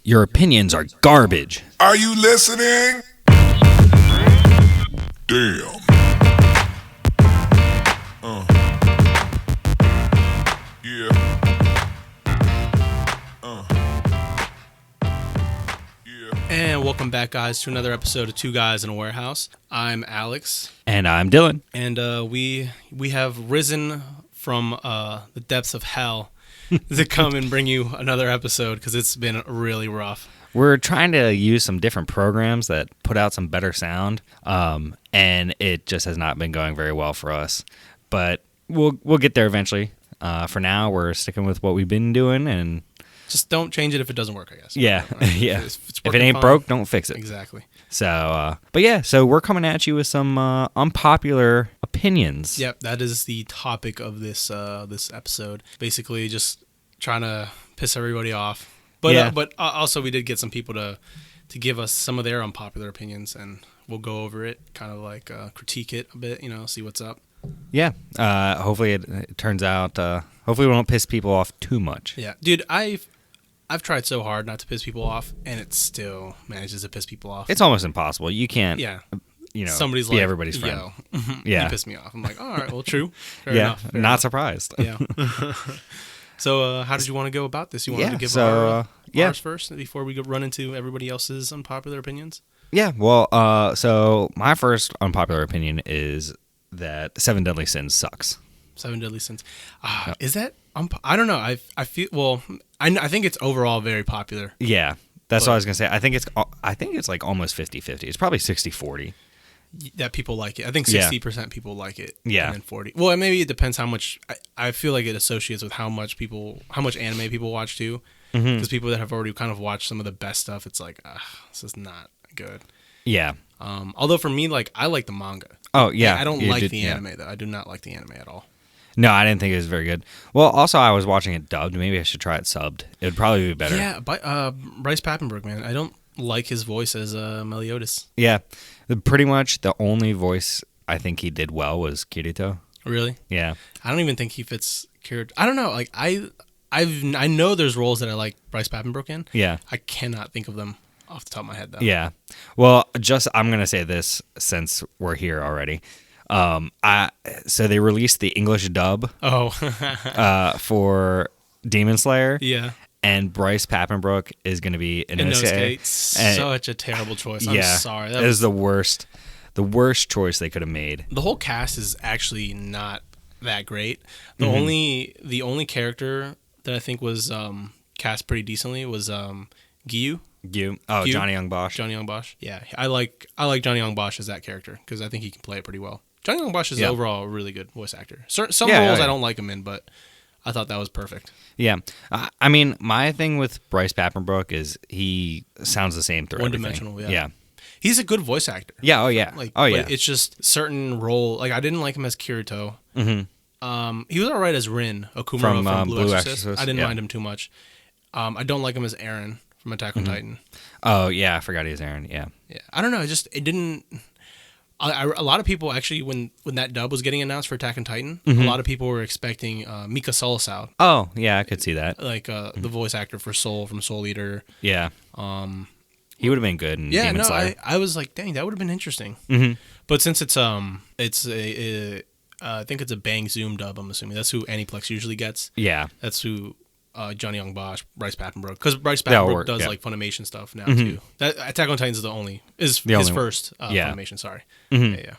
Your opinions are garbage. Are you listening? Damn. Yeah. And welcome back, guys, to another episode of Two Guys in a Warehouse. I'm Alex. And I'm Dylan. And we have risen from the depths of hell to come and bring you another episode because it's been really rough. We're trying to use some different programs that put out some better sound, and it just has not been going very well for us. But we'll get there eventually. For now, we're sticking with what we've been doing, and just don't change it if it doesn't work, I guess. Yeah, yeah. If it ain't broke, don't fix it. Exactly. So, but yeah, so we're coming at you with some unpopular opinions. Yep, that is the topic of this this episode. Basically, just trying to piss everybody off. But yeah. But also we did get some people to give us some of their unpopular opinions, and we'll go over it, kind of like critique it a bit, see what's up. Yeah. Hopefully it turns out. Hopefully we don't piss people off too much. Yeah, dude, I've tried so hard not to piss people off, and it still manages to piss people off. It's almost impossible. You can't. Yeah. Somebody's be everybody's friend. Yo, yeah, you piss me off. I'm like, all right, well, true. Fair yeah, enough, fair not enough. surprised. Yeah. So, how did you want to go about this? You wanted to give ours first before we run into everybody else's unpopular opinions? Yeah. Well, so my first unpopular opinion is that Seven Deadly Sins sucks. Seven Deadly Sins. Is that? I don't know. I feel. Well, I think it's overall very popular. Yeah, that's what I was gonna say. I think it's like almost 50-50. It's probably 60-40. That people like it. I think 60% people like it. Yeah. And then 40. Well, maybe it depends how much. I feel like it associates with how much anime people watch too. Because people that have already kind of watched some of the best stuff, it's like, this is not good. Yeah. Although for me, like, I like the manga. Oh yeah. I don't like the anime though. I do not like the anime at all. No, I didn't think it was very good. Well, also I was watching it dubbed. Maybe I should try it subbed. It would probably be better. Yeah, but Bryce Papenbrook, man, I don't like his voice as Meliodas. Yeah, pretty much the only voice I think he did well was Kirito. Really? Yeah. I don't even think he fits Kirito. I don't know. Like I know there's roles that I like Bryce Papenbrook in. Yeah. I cannot think of them off the top of my head though. Yeah. Well, I'm gonna say this since we're here already. So they released the English dub. Oh. For Demon Slayer. Yeah. And Bryce Papenbrook is going to be Inosuke. Such a terrible choice. I'm sorry. That was the worst choice they could have made. The whole cast is actually not that great. The only character that I think was cast pretty decently was Gyu. Oh, Gyu. Johnny Young Bosch. Johnny Young Bosch. Yeah, I like Johnny Young Bosch as that character because I think he can play it pretty well. Johnny Young Bosch is overall a really good voice actor. Some roles I don't like him in, but I thought that was perfect. Yeah. I mean, my thing with Bryce Papenbrook is he sounds the same through everything. One-dimensional, yeah. He's a good voice actor. Yeah, oh yeah. But it's just certain role. Like, I didn't like him as Kirito. Mm-hmm. He was all right as Rin, Okumura from Blue Exorcist. I didn't mind him too much. I don't like him as Eren from Attack on Titan. Oh, yeah, I forgot he was Eren, yeah. Yeah, I don't know, it didn't... a lot of people actually, when that dub was getting announced for Attack on Titan, a lot of people were expecting Mika Solusau. Oh, yeah, I could see that. Like the voice actor for Soul from Soul Eater. Yeah. He would have been good in Demon Slayer. I was like, dang, that would have been interesting. But since it's I think it's a Bang Zoom dub, I'm assuming. That's who Aniplex usually gets. Yeah. That's who Johnny Young Bosch, Bryce Papenbrook. Because Bryce Papenbrook does like Funimation stuff now too. That Attack on Titan is his first Funimation. Sorry. Yeah.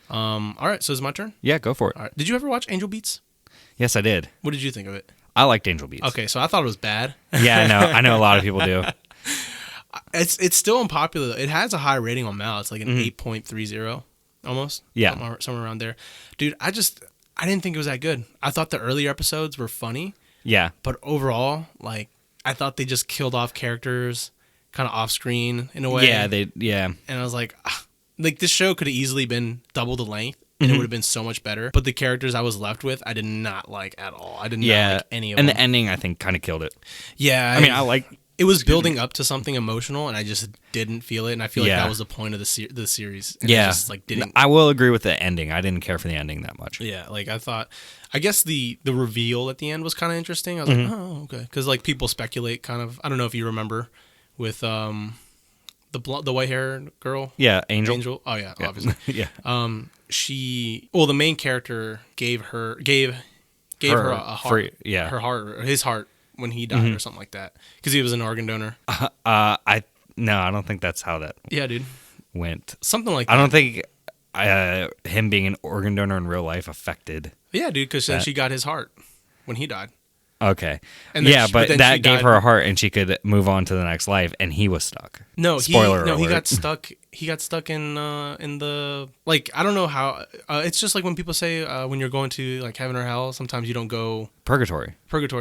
All right, so it's my turn. Yeah, go for it. All right. Did you ever watch Angel Beats? Yes, I did. What did you think of it? I liked Angel Beats. Okay, so I thought it was bad. Yeah, I know a lot of people do. It's still unpopular though. It has a high rating on Mal. It's like an 8.30 almost. Yeah. Somewhere around there. Dude, I didn't think it was that good. I thought the earlier episodes were funny. Yeah. But overall, like, I thought they just killed off characters kind of off screen in a way. Yeah. And I was like this show could have easily been double the length and it would have been so much better. But the characters I was left with, I did not like at all. I did not like any of them. And the ending, I think, kind of killed it. Yeah. I mean, I like... It was building up to something emotional, and I just didn't feel it. And I feel like that was the point of the series. And I just, like, didn't. I will agree with the ending. I didn't care for the ending that much. Yeah, like I guess the reveal at the end was kind of interesting. I was like, oh, okay, because like people speculate kind of. I don't know if you remember with the white hair girl. Yeah, Angel. Angel. Oh yeah, obviously. Yeah. The main character gave her a heart. Her heart, or his heart when he died or something like that, because he was an organ donor. I don't think that's how that. Yeah, dude. Went something like that. I don't think him being an organ donor in real life affected. Yeah, dude, because then she got his heart when he died. Okay. And yeah, but that gave her a heart and she could move on to the next life, and he was stuck. No, he got stuck. He got stuck in the, like, I don't know how. It's just like when people say when you're going to like heaven or hell, sometimes you don't go purgatory.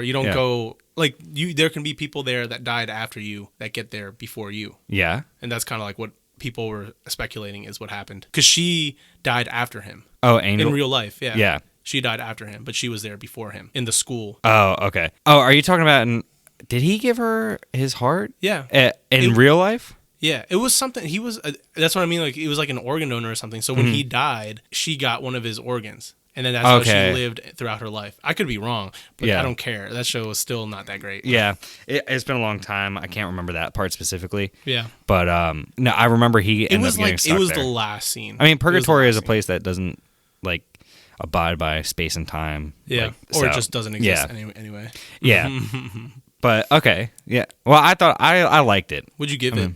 You don't go, like, there can be people there that died after you that get there before you. Yeah. And that's kind of like what people were speculating is what happened, because she died after him. Oh, Angel? In real life, yeah. Yeah. She died after him, but she was there before him in the school. Oh, okay. Oh, are you talking about? Did he give her his heart? Yeah. In real life? Yeah, it was something. He was. That's what I mean. Like, it was like an organ donor or something. So when he died, she got one of his organs, and then that's how she lived throughout her life. I could be wrong, but I don't care. That show was still not that great. Yeah, it's been a long time. I can't remember that part specifically. Yeah, but no, I remember he ended up getting stuck it was there. the last scene. I mean, purgatory is a place that doesn't like abide by space and time. Yeah, like, or it just doesn't exist anyway. Yeah, but okay, yeah. Well, I thought I liked it. What'd you give it?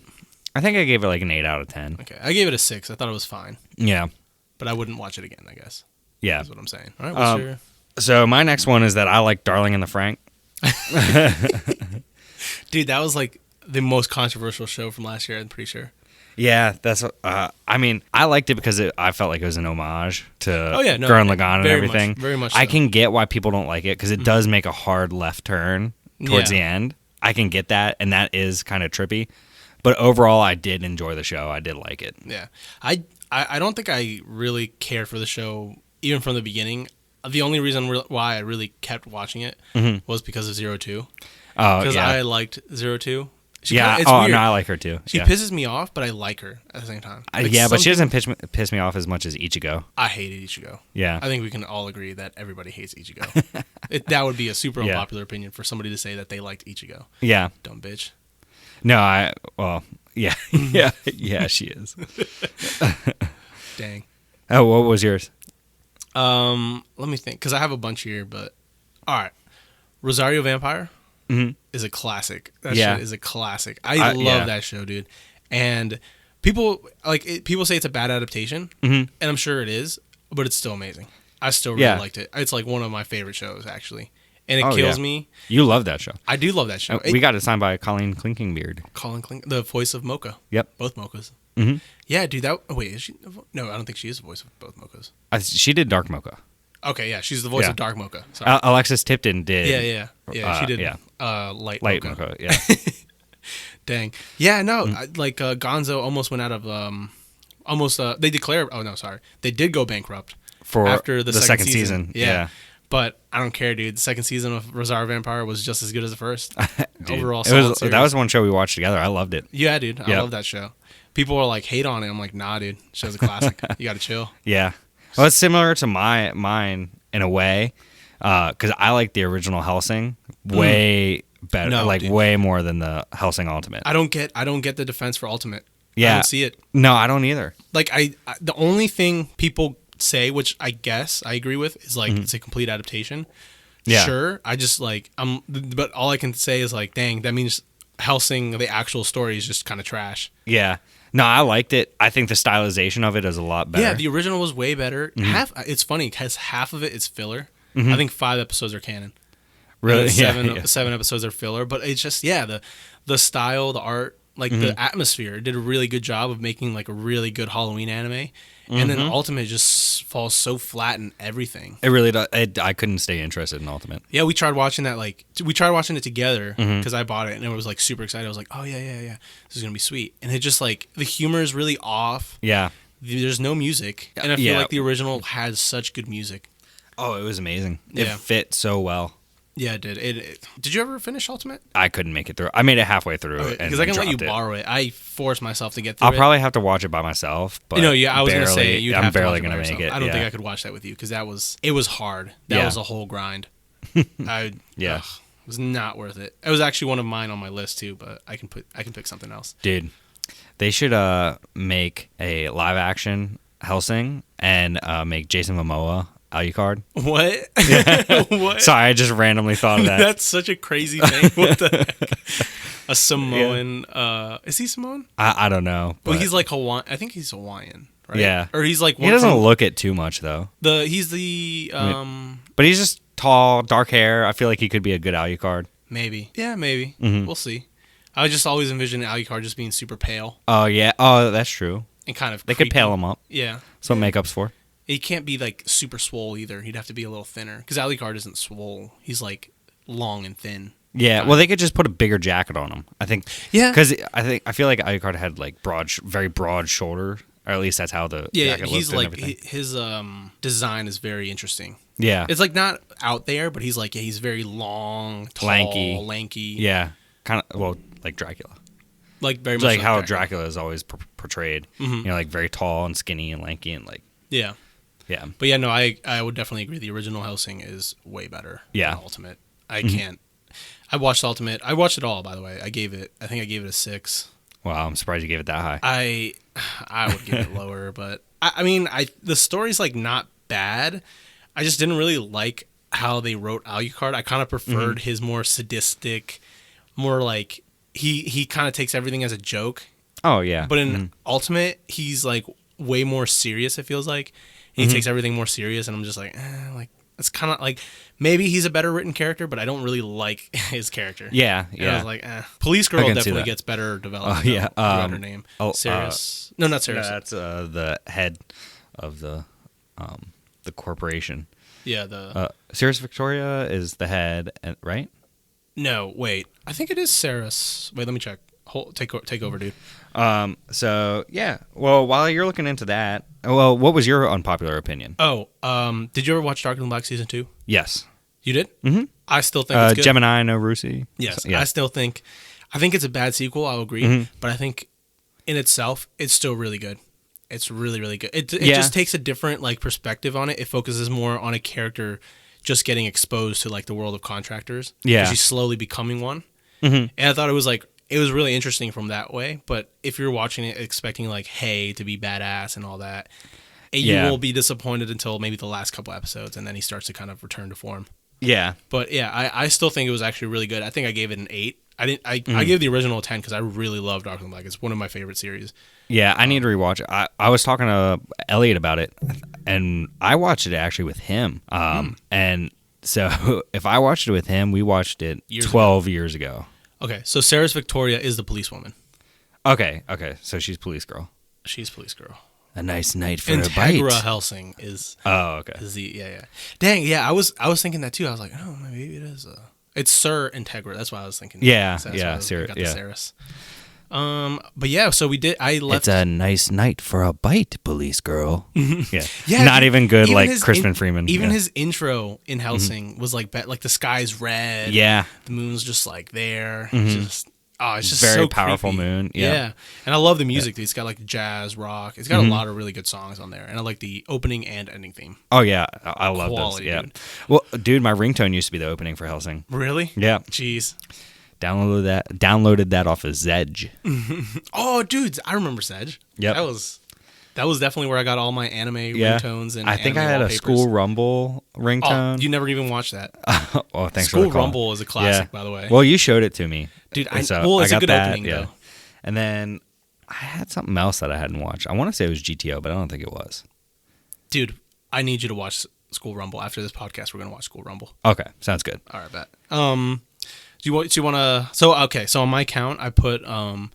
I think I gave it like an 8 out of 10. Okay, I gave it a 6. I thought it was fine. Yeah, but I wouldn't watch it again, I guess. Yeah, that's what I'm saying. All right, what's your... So my next one is that I like Darling in the Frank. Dude, that was like the most controversial show from last year, I'm pretty sure. Yeah, that's. I mean, I liked it because I felt like it was an homage to Gurren Lagann and everything. Very much. I can get why people don't like it because it does make a hard left turn towards the end. I can get that, and that is kind of trippy. But overall, I did enjoy the show. I did like it. Yeah, I don't think I really cared for the show even from the beginning. The only reason why I really kept watching it was because of 02. Because I liked 02. Weird. No, I like her too. She pisses me off, but I like her at the same time. Like, but she doesn't piss me off as much as Ichigo. I hated Ichigo. Yeah. I think we can all agree that everybody hates Ichigo. That would be a super unpopular opinion for somebody to say that they liked Ichigo. Yeah. Dumb bitch. No, yeah, she is. Dang. Oh, what was yours? Let me think, because I have a bunch here, but all right. Rosario Vampire is a classic. That shit is a classic. I love that show, dude. And people say it's a bad adaptation, and I'm sure it is, but it's still amazing. I still really liked it. It's like one of my favorite shows, actually. And it kills me. You love that show. I do love that show. We got it signed by Colleen Klinkingbeard. The voice of Mocha. Yep. Both Mochas. Mm-hmm. Yeah, dude. Wait, is she? No, I don't think she is the voice of both Mochas. She did Dark Mocha. Okay, yeah, she's the voice of Dark Mocha. Sorry. Alexis Tipton did. Yeah. She did. Light Mocha. Yeah. Dang. Yeah. No. Gonzo almost went out of. They declared. Oh no, sorry. They did go bankrupt after the second season. Yeah. But I don't care, dude. The second season of Rosario Vampire was just as good as the first. Dude, overall, that was one show we watched together. I loved it. Yeah, dude. I love that show. People are like, hate on it. I'm like, nah, dude. Show's a classic. You got to chill. Yeah. Well, it's similar to mine in a way, because I like the original Hellsing way better, way more than the Hellsing Ultimate. I don't get the defense for Ultimate. Yeah. I don't see it. No, I don't either. Like, the only thing people say, which I guess I agree with, is like it's a complete adaptation. Yeah. Sure. I just but all I can say is like, dang, that means Hellsing, the actual story, is just kind of trash. Yeah. No, I liked it. I think the stylization of it is a lot better. Yeah, the original was way better. It's funny because half of it is filler. I think 5 episodes are canon. Really? Seven episodes are filler. But it's just, the style, the art, like the atmosphere. It did a really good job of making like a really good Halloween anime. And then Ultimate just falls so flat in everything. It really does. I couldn't stay interested in Ultimate. Yeah, we tried watching that. We tried watching it together because I bought it and I was like super excited. I was like, oh yeah, this is gonna be sweet. And it just like the humor is really off. Yeah, there's no music, and I feel like the original has such good music. Oh, it was amazing. It fit so well. Yeah, it did. Did you ever finish Ultimate? I couldn't make it through. I made it halfway through. Because I can let you borrow it. I forced myself to get through I'll probably have to watch it by myself. But I was going to say I'm barely going to make it. I don't think I could watch that with you because it was hard. That was a whole grind. was not worth it. It was actually one of mine on my list too, but I can pick something else. Dude, they should make a live action Hellsing and make Jason Momoa Alucard. What? Yeah. What? Sorry, I just randomly thought of that. That's such a crazy thing. What the heck? A Samoan. Yeah. Is he Samoan? I don't know. Well, he's like Hawaiian. I think he's Hawaiian, right? Yeah. Or he's like. He doesn't look it too much though. He's the. But he's just tall, dark hair. I feel like he could be a good Alucard. Maybe. Yeah, maybe. Mm-hmm. We'll see. I just always envisioned Alucard just being super pale. Oh yeah. Oh, that's true. And kind of. They creepy. could pale him up. Yeah. That's what makeup's for. He can't be like super swole either. He'd have to be a little thinner because Alucard isn't swole. He's like long and thin. Yeah, well, they could just put a bigger jacket on him. I think. Yeah. Because I feel like Alucard had like very broad shoulder, or at least that's how the jacket he's looked. like and everything. his design is very interesting. Yeah, It's like not out there, but he's very long, tall, lanky. Yeah, kind of like Dracula. Like very It's much like how Dracula is always portrayed. Mm-hmm. You know, like very tall and skinny and lanky and like. Yeah. Yeah. But yeah, no, I would definitely agree. The original Hellsing is way better. Yeah. Than Ultimate. I can't. I watched Ultimate. I watched it all, by the way. I think I gave it a 6. Wow, I'm surprised you gave it that high. I would give it lower, but I mean, the story's like not bad. I just didn't really like how they wrote Alucard. I kind of preferred his more sadistic, more like he kind of takes everything as a joke. Oh yeah. But in Ultimate, he's like way more serious. It feels like he takes everything more serious, and I'm just like it's kind of like maybe he's a better written character, but I don't really like his character. Yeah, And yeah. I was like, Police Girl definitely gets better development. Oh yeah. Forgot her name. Saris. No, not Saris. No, that's the head of the corporation. Yeah, Saris Victoria is the head, right? No, wait. I think it is Saris. Wait, let me check. Take over, dude. So yeah. Well, while you're looking into that, what was your unpopular opinion? Oh, did you ever watch Darker Than Black season 2? Yes. You did? Mm-hmm. I still think it's good. Gemini, no Rusi. Yes, So, yeah. I think it's a bad sequel. I'll agree, but I think in itself, it's still really good. It's really, really good. It just takes a different like perspective on it. It focuses more on a character just getting exposed to like the world of contractors. Yeah, she's slowly becoming one. And I thought it was really interesting from that way. But if you're watching it expecting like Hay to be badass and all that, you will be disappointed until maybe the last couple episodes, and then he starts to kind of return to form. Yeah. But yeah, I still think it was actually really good. I think I gave it an 8. I gave the original a 10 because I really love Darker Than Black. It's one of my favorite series. Yeah, I need to rewatch it. I was talking to Elliot about it, and I watched it actually with him. And so if I watched it with him, we watched it 12 years ago. Okay, so Saris Victoria is the policewoman. Okay, so she's police girl. She's police girl. A nice night for a bite. Integra Hellsing is. Oh, okay. Is the Dang, yeah. I was thinking that too. I was like, oh, maybe it is. It's Sir Integra. That's what I was thinking. Yeah, so yeah. I got the Saris. But yeah, so we did. I left. It's a nice night for a bite, police girl. Yeah. Not even good like Crispin Freeman. Even his intro in Hellsing was like the sky's red. Yeah. The moon's just like there. It's just very so powerful creepy. Moon. Yeah. And I love the music. It's got like jazz rock. It's got a lot of really good songs on there, and I like the opening and ending theme. Oh yeah, I love those. Yeah. Dude. Well, dude, my ringtone used to be the opening for Hellsing. Really? Yeah. Jeez. Downloaded that off of Zedge. Oh, dudes, I remember Zedge. Yep. That was definitely where I got all my anime ringtones and I think I had wallpapers. a School Rumble ringtone. Oh, you never even watched that. Oh, thanks School for the call. Rumble is a classic, by the way. Well, you showed it to me. Dude, it's a good opening, though. And then I had something else that I hadn't watched. I want to say it was GTO, but I don't think it was. Dude, I need you to watch School Rumble. After this podcast, we're going to watch School Rumble. Okay, sounds good. All right, bet. Do you want to... So on my account, I put on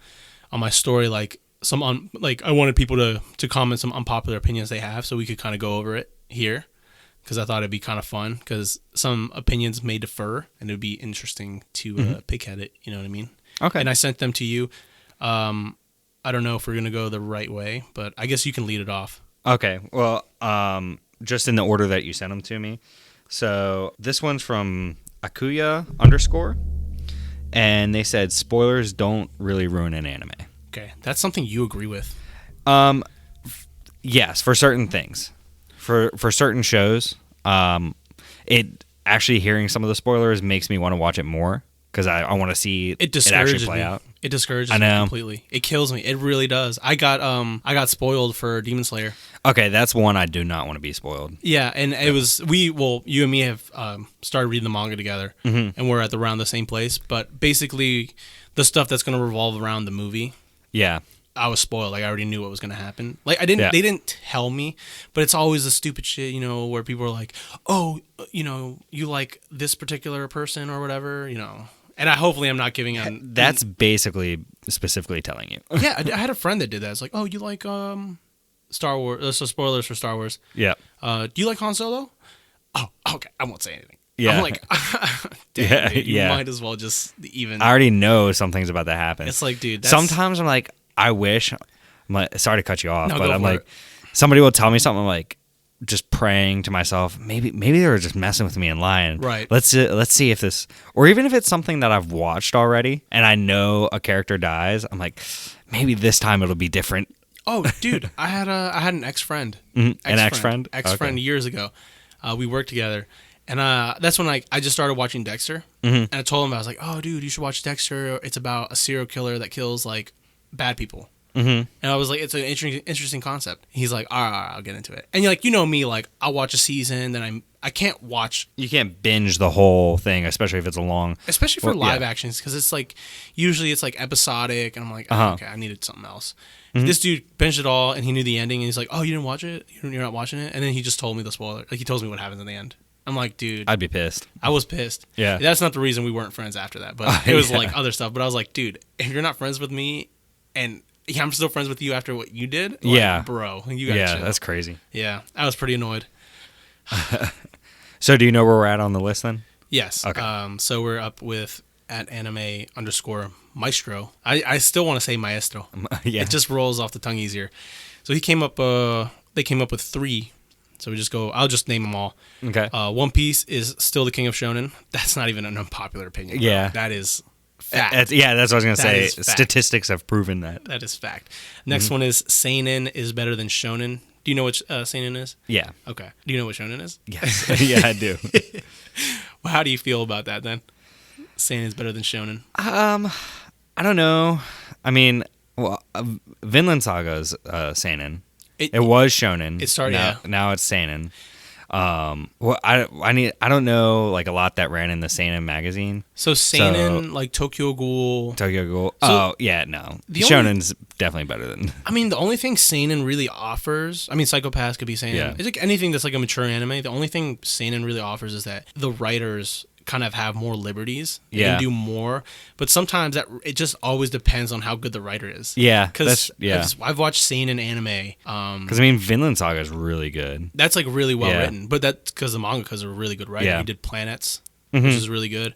my story, like, I wanted people to comment some unpopular opinions they have so we could kind of go over it here because I thought it'd be kind of fun because some opinions may differ and it would be interesting to pick at it. You know what I mean? Okay. And I sent them to you. I don't know if we're going to go the right way, but I guess you can lead it off. Okay. Well, just in the order that you sent them to me. So this one's from Akuya _ and they said spoilers don't really ruin an anime. Okay, that's something you agree with. Yes, for certain things, for certain shows, actually hearing some of the spoilers makes me want to watch it more because I want to see it actually play out. It discourages me completely. It kills me. It really does. I got spoiled for Demon Slayer. Okay, that's one I do not want to be spoiled. Yeah, and it was you and me have started reading the manga together, and we're at around the same place. But basically, the stuff that's going to revolve around the movie. Yeah. I was spoiled. Like I already knew what was going to happen. Like they didn't tell me, but it's always the stupid shit, where people are like, "Oh, you like this particular person or whatever," And hopefully I'm not giving on. That's basically specifically telling you. Yeah, I had a friend that did that. It's like, "Oh, you like Star Wars?" So spoilers for Star Wars. Yeah. Do you like Han Solo? Oh, okay. I won't say anything. Yeah. I'm like, damn, dude, you might as well just even. I already know something's about to happen. It's like, dude. Sometimes I'm like, I wish. I'm like, sorry to cut you off, No, but I'm like, somebody will tell me something. I'm like, just praying to myself. Maybe they were just messing with me and lying. Right. Let's see if this, or even if it's something that I've watched already and I know a character dies. I'm like, maybe this time it'll be different. Oh, dude, I had an ex-friend. An ex-friend? Ex-friend years ago. We worked together. And that's when I just started watching Dexter. And I told him, I was like, oh, dude, you should watch Dexter. It's about a serial killer that kills, like, bad people. And I was like, it's an interesting concept. He's like, all right, I'll get into it. And you're like, me, like, I'll watch a season, then I can't watch. You can't binge the whole thing, especially if it's a long. Especially for live actions, because it's like, usually it's like episodic, and I'm like, oh, okay, I needed something else. This dude binged it all, and he knew the ending, and he's like, oh, you didn't watch it? You're not watching it? And then he just told me the spoiler. Like, he tells me what happens in the end. I'm like, dude. I'd be pissed. I was pissed. Yeah. That's not the reason we weren't friends after that, but it was like other stuff. But I was like, dude, if you're not friends with me, and I'm still friends with you after what you did, like, bro, you gotta chill. That's crazy. Yeah, I was pretty annoyed. So do you know where we're at on the list then? Yes. Okay. So we're up with @anime_maestro. I still want to say maestro. Yeah. It just rolls off the tongue easier. So they came up with 3. So I'll just name them all. Okay. One Piece is still the king of shonen. That's not even an unpopular opinion. Bro. Yeah. That is fact. That's what I was going to say. Statistics have proven that. That is fact. Next one is seinen is better than shonen. Do you know what seinen is? Yeah. Okay. Do you know what shonen is? Yes. Yeah, I do. Well, how do you feel about that then? Seinen is better than shonen. I don't know. I mean, Vinland Saga's seinen. It was shonen. It started. Now it's seinen. Well, I don't know like a lot that ran in the seinen magazine. So seinen, like Tokyo Ghoul. No. Shonen's definitely better than. I mean, the only thing seinen really offers. I mean, Psycho-Pass could be seinen. Yeah. It's like anything that's like a mature anime. The only thing seinen really offers is that the writers kind of have more liberties. They can do more, but sometimes it just always depends on how good the writer is. Yeah, because I've watched seinen anime. Because I mean, Vinland Saga is really good. That's like really well written, but that's because the mangakas are really good writer. He did Planets, which is really good.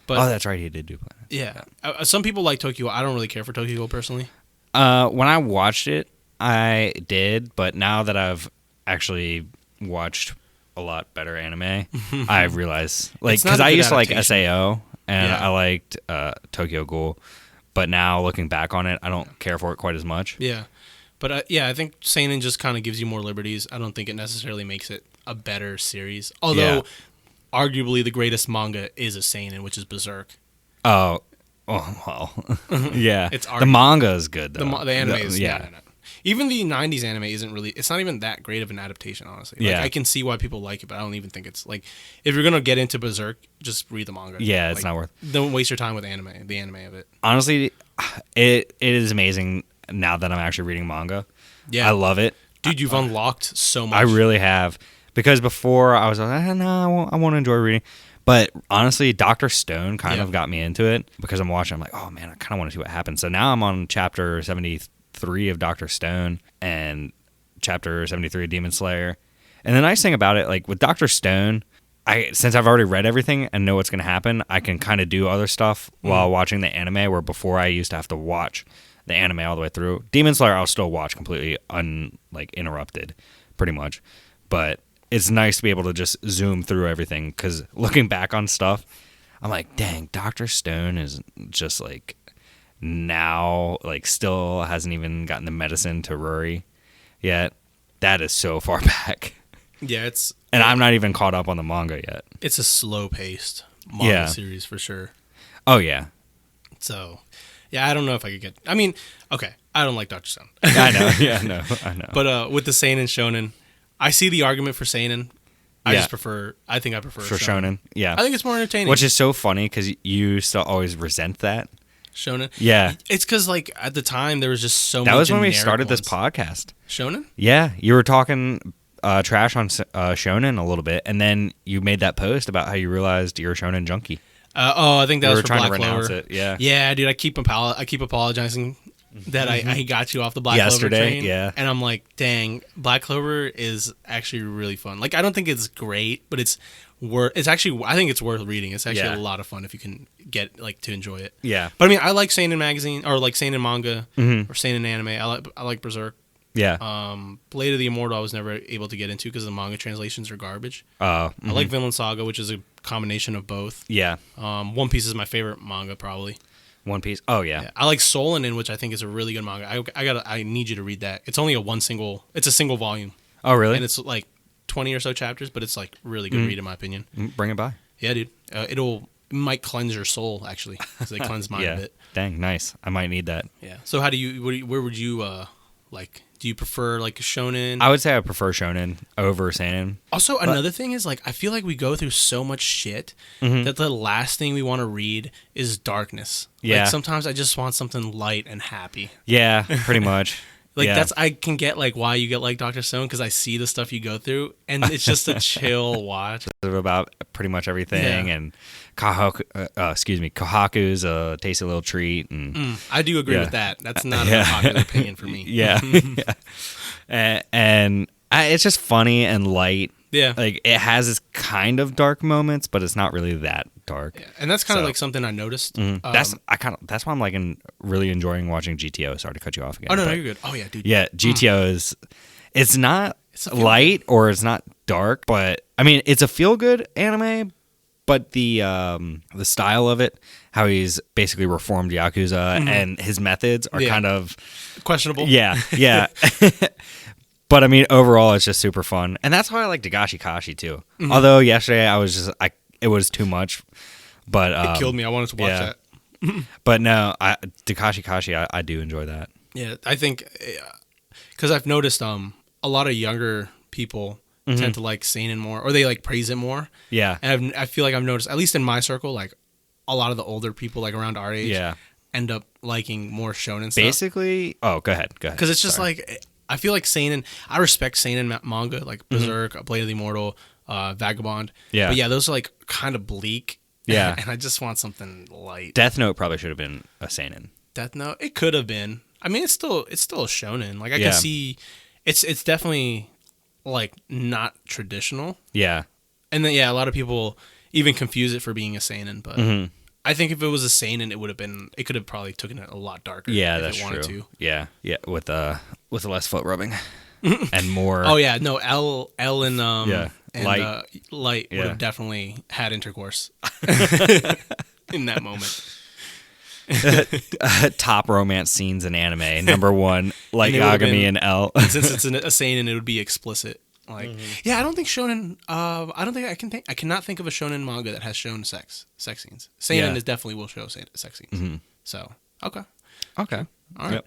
But that's right, he did do Planets. Yeah, some people like Tokyo. I don't really care for Tokyo personally. When I watched it, I did, but now that I've actually watched a lot better anime, I realize, like, because I used to like SAO and I liked Tokyo Ghoul, but now looking back on it, I don't care for it quite as much. Yeah, but I think seinen just kind of gives you more liberties. I don't think it necessarily makes it a better series, although arguably the greatest manga is a seinen, which is Berserk. Oh well, yeah, the manga is good though. The anime is no. Even the 90s anime isn't really. It's not even that great of an adaptation, honestly. Like, I can see why people like it, but I don't even think it's like. If you're gonna get into Berserk, just read the manga. Yeah, it's not worth. Don't waste your time with the anime of it. Honestly, it is amazing now that I'm actually reading manga. Yeah, I love it, dude. You've unlocked so much. I really have, because before I was like, no, I want to enjoy reading. But honestly, Dr. Stone kind of got me into it because I'm watching. I'm like, oh man, I kind of want to see what happens. So now I'm on chapter 73 of Dr. Stone and chapter 73 of Demon Slayer. And the nice thing about it, like with Dr. Stone, since I've already read everything and know what's going to happen, I can kind of do other stuff while watching the anime, where before I used to have to watch the anime all the way through. Demon Slayer I'll still watch completely uninterrupted, pretty much. But it's nice to be able to just zoom through everything, because looking back on stuff, I'm like, dang, Dr. Stone is just like now, like, still hasn't even gotten the medicine to Rory yet. That is so far back. Yeah, and I'm not even caught up on the manga yet. It's a slow-paced manga series for sure. Oh yeah. So, yeah, I don't know if I could get. I mean, okay, I don't like Dr. Stone. I know. Yeah, I know. But with the seinen shonen, I see the argument for seinen. I prefer for shonen. Yeah, I think it's more entertaining. Which is so funny because you still always resent that. Shonen. Yeah, it's because like at the time there was just so. That much was when we started this podcast. Shonen. Yeah, you were talking trash on shonen a little bit, and then you made that post about how you realized you're a shonen junkie. I think that was for trying Black to renounce Clover. it. Yeah, yeah, dude. I keep apologizing that I got you off the Black Clover train. Yeah, and I'm like, dang, Black Clover is actually really fun. Like, I don't think it's great, but it's actually, I think it's worth reading. It's actually a lot of fun if you can get like to enjoy it. Yeah, but I mean, I like seinen magazine or like seinen manga or seinen anime. I like Berserk. Yeah. Blade of the Immortal I was never able to get into because the manga translations are garbage. I like Vinland Saga, which is a combination of both. Yeah. One Piece is my favorite manga, probably. One Piece. Oh yeah. I like Solenin, which I think is a really good manga. I need you to read that. It's only it's a single volume. Oh really? And it's like 20 or so chapters, but it's like really good read in my opinion. Bring it by. Yeah, dude. It might cleanse your soul actually, because they cleanse mine a bit. Dang, nice. I might need that. Yeah. So where would you like? Do you prefer like a shonen? I would say I prefer shonen over seinen. Also, another thing is like I feel like we go through so much shit that the last thing we want to read is darkness. Yeah. Like sometimes I just want something light and happy. Yeah, pretty much. I can get like why you get like Dr. Stone because I see the stuff you go through and it's just a chill watch. About pretty much everything and Kohaku's a tasty little treat. And I do agree with that. That's not a popular opinion for me. Yeah. And it's just funny and light. Yeah. Like it has its kind of dark moments, but it's not really that dark. Yeah. And that's kind of like something I noticed. That's why I'm like really enjoying watching GTO. Sorry to cut you off again. Oh no, you're good. Oh yeah, dude. Yeah, GTO is it's not light or it's not dark, but I mean it's a feel good anime, but the style of it, how he's basically reformed Yakuza and his methods are kind of questionable. Yeah. But I mean, overall, it's just super fun, and that's why I like Dagashi Kashi too. Although yesterday it was too much, but it killed me. I wanted to watch that. But no, Dagashi Kashi, I do enjoy that. Yeah, I think because I've noticed a lot of younger people tend to like seinen more, or they like praise it more. Yeah, and I feel like I've noticed, at least in my circle, like a lot of the older people, like around our age, end up liking more shonen stuff. Basically, go ahead. Because it's just like. I feel like seinen. I respect seinen manga like Berserk, Blade of the Immortal, Vagabond. Yeah, but yeah, those are like kind of bleak. Yeah, and I just want something light. Death Note probably should have been a seinen. Death Note, it could have been. I mean, it's still a shonen. Like I can see, it's definitely like not traditional. Yeah, and then a lot of people even confuse it for being a seinen, but. I think if it was a seinen, it could have probably taken it a lot darker. Yeah, if that's it wanted true. To. Yeah, with less foot rubbing and more. Oh yeah, no, L and and light would have definitely had intercourse in that moment. Top romance scenes in anime. Number 1, like Yagami and L. Since it's a seinen, it would be explicit. Like, I don't think shonen. I cannot think of a shonen manga that has shown sex scenes. Seinen is definitely will show sex scenes. So okay, all right. Yep.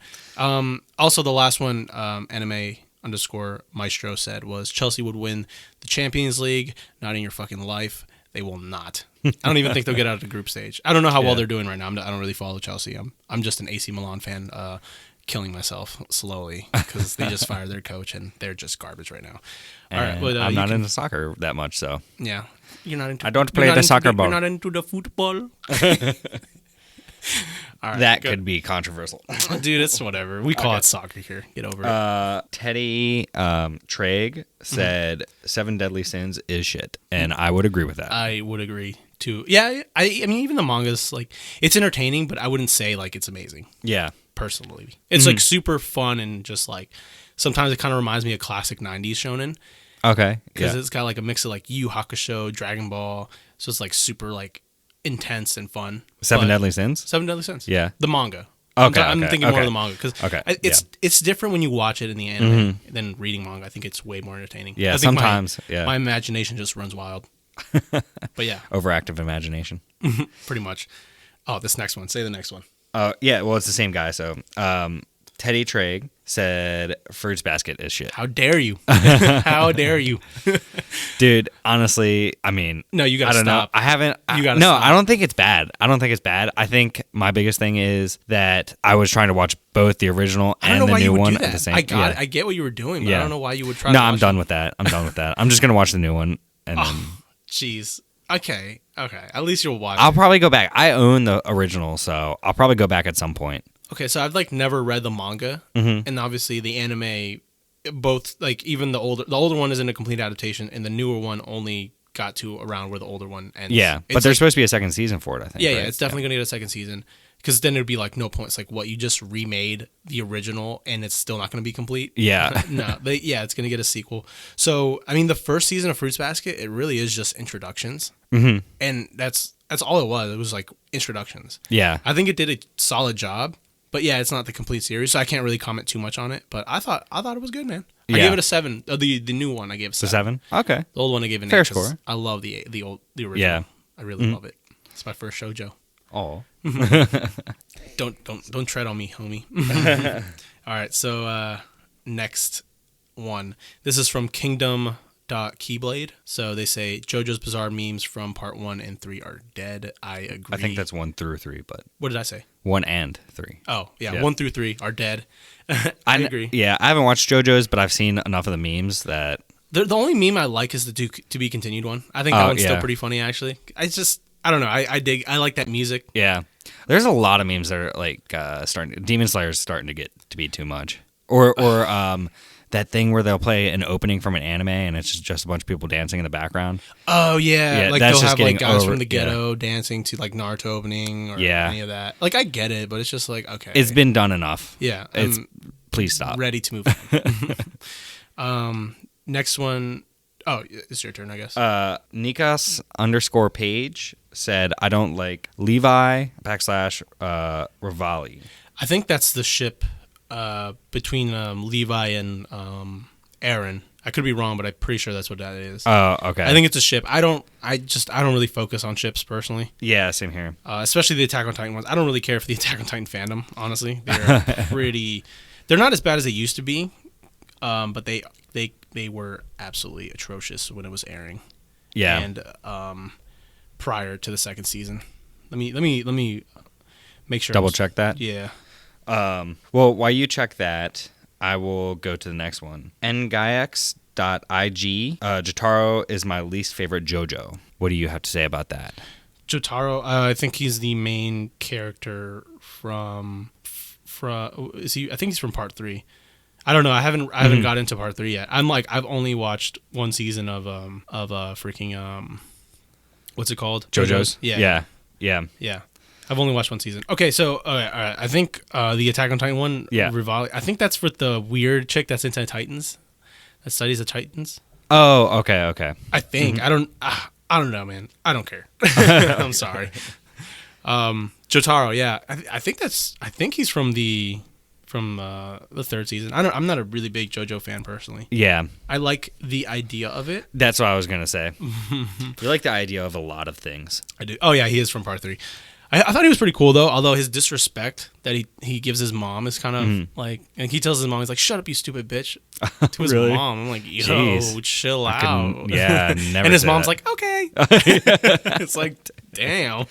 Also, the last one, anime_maestro said was Chelsea would win the Champions League. Not in your fucking life. They will not. I don't even think they'll get out of the group stage. I don't know how well they're doing right now. I don't really follow Chelsea. I'm just an AC Milan fan. Killing myself slowly because they just fired their coach and they're just garbage right now. All right, well, I'm not into soccer that much, so yeah, you're not into. I don't play the soccer ball. You're not into the football. All right, that could be controversial, dude. It's whatever. We call it soccer here. Get over it. Teddy Traig said 7 Deadly Sins is shit, and I would agree with that. I would agree too. Yeah, I mean, even the manga's like it's entertaining, but I wouldn't say like it's amazing. Yeah. Personally, it's like super fun and just like sometimes it kind of reminds me of classic 90s shonen. Okay, because it's got like a mix of like Yu Hakusho, Dragon Ball, so it's like super like intense and fun. 7 Deadly Sins. 7 Deadly Sins. Yeah, the manga. I'm thinking more of the manga because it's different when you watch it in the anime than reading manga. I think it's way more entertaining. Yeah, I think sometimes my imagination just runs wild. But yeah, overactive imagination. Pretty much. Oh, this next one. Say the next one. Yeah, well, it's the same guy. So, Teddy Trigg said Fruits Basket is shit. How dare you? How dare you? Dude, honestly, I mean, no, you gotta stop. Know. I haven't. Stop. I don't think it's bad. I think my biggest thing is that I was trying to watch both the original and the new one at the same time. I get what you were doing, but I don't know why you would try No, I'm done with that. I'm just going to watch the new one. And then. Jeez. Okay. At least you'll watch I'll probably go back. I own the original, so I'll probably go back at some point. Okay, so I've never read the manga, and obviously the anime, both even the older one isn't a complete adaptation, and the newer one only got to around where the older one ends. Yeah, but there's supposed to be a second season for it, I think. Yeah, right? yeah, it's definitely gonna get a second season because then it'd be no point. It's what you just remade the original, and it's still not gonna be complete. Yeah, no, it's gonna get a sequel. So I mean, the first season of Fruits Basket, it really is just introductions, and that's all it was. It was introductions. Yeah, I think it did a solid job. But yeah, it's not the complete series, so I can't really comment too much on it. But I thought it was good, man. I gave it a 7. The new one I gave a 7. A 7? Okay. The old one I gave an 8. Fair score. I love the original. Yeah. I really love it. It's my first shoujo. Oh. Don't tread on me, homie. All right, so next one. This is from Kingdom.Keyblade. So they say JoJo's Bizarre memes from part 1 and 3 are dead. I agree. I think that's 1 through 3, but what did I say? 1 and 3. Oh, yeah. 1 through 3 are dead. I agree. Yeah, I haven't watched JoJo's, but I've seen enough of the memes that... The only meme I like is the To Be Continued one. I think that one's still pretty funny, actually. I don't know. I like that music. Yeah. There's a lot of memes that are starting... Demon Slayer's starting to get to be too much. Or that thing where they'll play an opening from an anime and it's just a bunch of people dancing in the background. Oh, yeah. They'll have guys from the ghetto yeah. dancing to Naruto opening or any of that. I get it, but it's just okay. It's been done enough. Yeah. Please stop. Ready to move on. Next one. Oh, it's your turn, I guess. Nikas_page said, I don't like Levi / Rivali. I think that's the ship between Levi and Aaron. I could be wrong, but I'm pretty sure that's what that is. Oh, okay. I think it's a ship. I don't really focus on ships personally. Yeah, same here. Especially the Attack on Titan ones. I don't really care for the Attack on Titan fandom, honestly. They're not as bad as they used to be, but they were absolutely atrocious when it was airing. Yeah. And prior to the second season. Let me make sure. Double check that? Yeah. Well, while you check that, I will go to the next one. Ngax.ig. Jotaro is my least favorite JoJo. What do you have to say about that? Jotaro, I think he's the main character from is he? I think he's from part 3. I don't know. I haven't got into part 3 yet. I've only watched one season of freaking what's it called? JoJo's? Yeah. Yeah. I've only watched one season. Okay, so all right. I think the Attack on Titan one, Rivali, I think that's for the weird chick that's into Titans, that studies the Titans. Oh, okay. I think I don't know, man. I don't care. I'm sorry. Jotaro, yeah. I think he's from the third season. I'm not a really big JoJo fan personally. Yeah. I like the idea of it. That's what I was gonna say. You like the idea of a lot of things. I do. Oh yeah, he is from part 3. I thought he was pretty cool though, although his disrespect that he gives his mom is kind of and he tells his mom, he's like, "Shut up, you stupid bitch," to his mom. I'm like, yo, jeez. Chill out. Yeah, never. And his mom's like, okay. It's like, damn.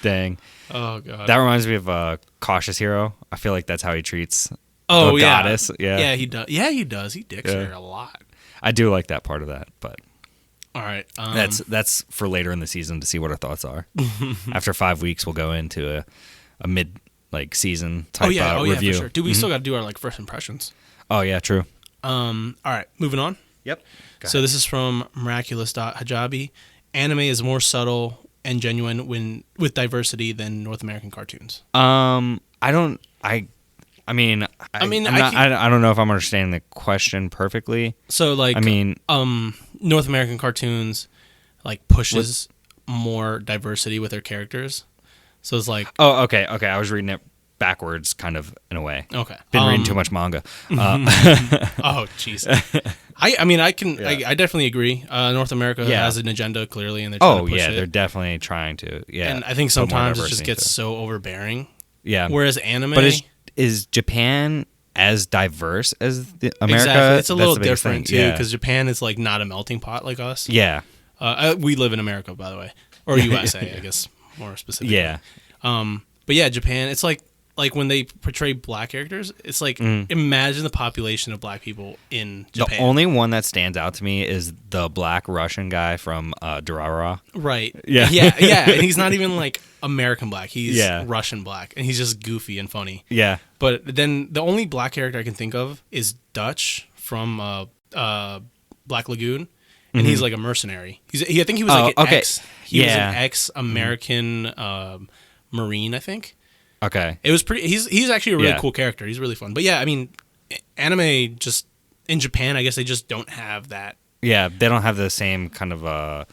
Dang. Oh god. That reminds me of Cautious Hero. I feel like that's how he treats the goddess. Yeah, he does. Yeah, he does. He dicks her a lot. I do like that part of that, but all right. That's for later in the season to see what our thoughts are. After 5 weeks, we'll go into a mid season type review. Yeah, for sure. Dude, we still got to do our first impressions. Oh yeah, true. All right, moving on. Yep. So this is from Miraculous.Hijabi. Anime is more subtle and genuine with diversity than North American cartoons. I don't know if I'm understanding the question perfectly. So North American cartoons pushes more diversity with their characters. So it's like, oh, okay. I was reading it backwards kind of in a way. Okay. Been reading too much manga. Oh, jeez. I definitely agree. North America has an agenda clearly, and they're trying to push it. They're definitely trying to. Yeah, and I think sometimes it just gets so overbearing. Yeah. Whereas anime, but is Japan as diverse as America? Exactly. It's a little different too, because Japan is like not a melting pot like us. Yeah. We live in America, by the way, or USA, I guess more specifically. Yeah. But yeah, Japan. It's like when they portray black characters, it's like imagine the population of black people in Japan. The only one that stands out to me is the black Russian guy from Durarara. Right. Yeah. Yeah. And he's not even like American black. He's Russian black, and he's just goofy and funny. Yeah. But then the only black character I can think of is Dutch from Black Lagoon, and he's like a mercenary. I think he was like an ex. He was an ex-American Marine, I think. Okay. It was pretty. He's actually a really cool character. He's really fun. But yeah, I mean, anime just in Japan, I guess they just don't have that. Yeah, they don't have the same kind of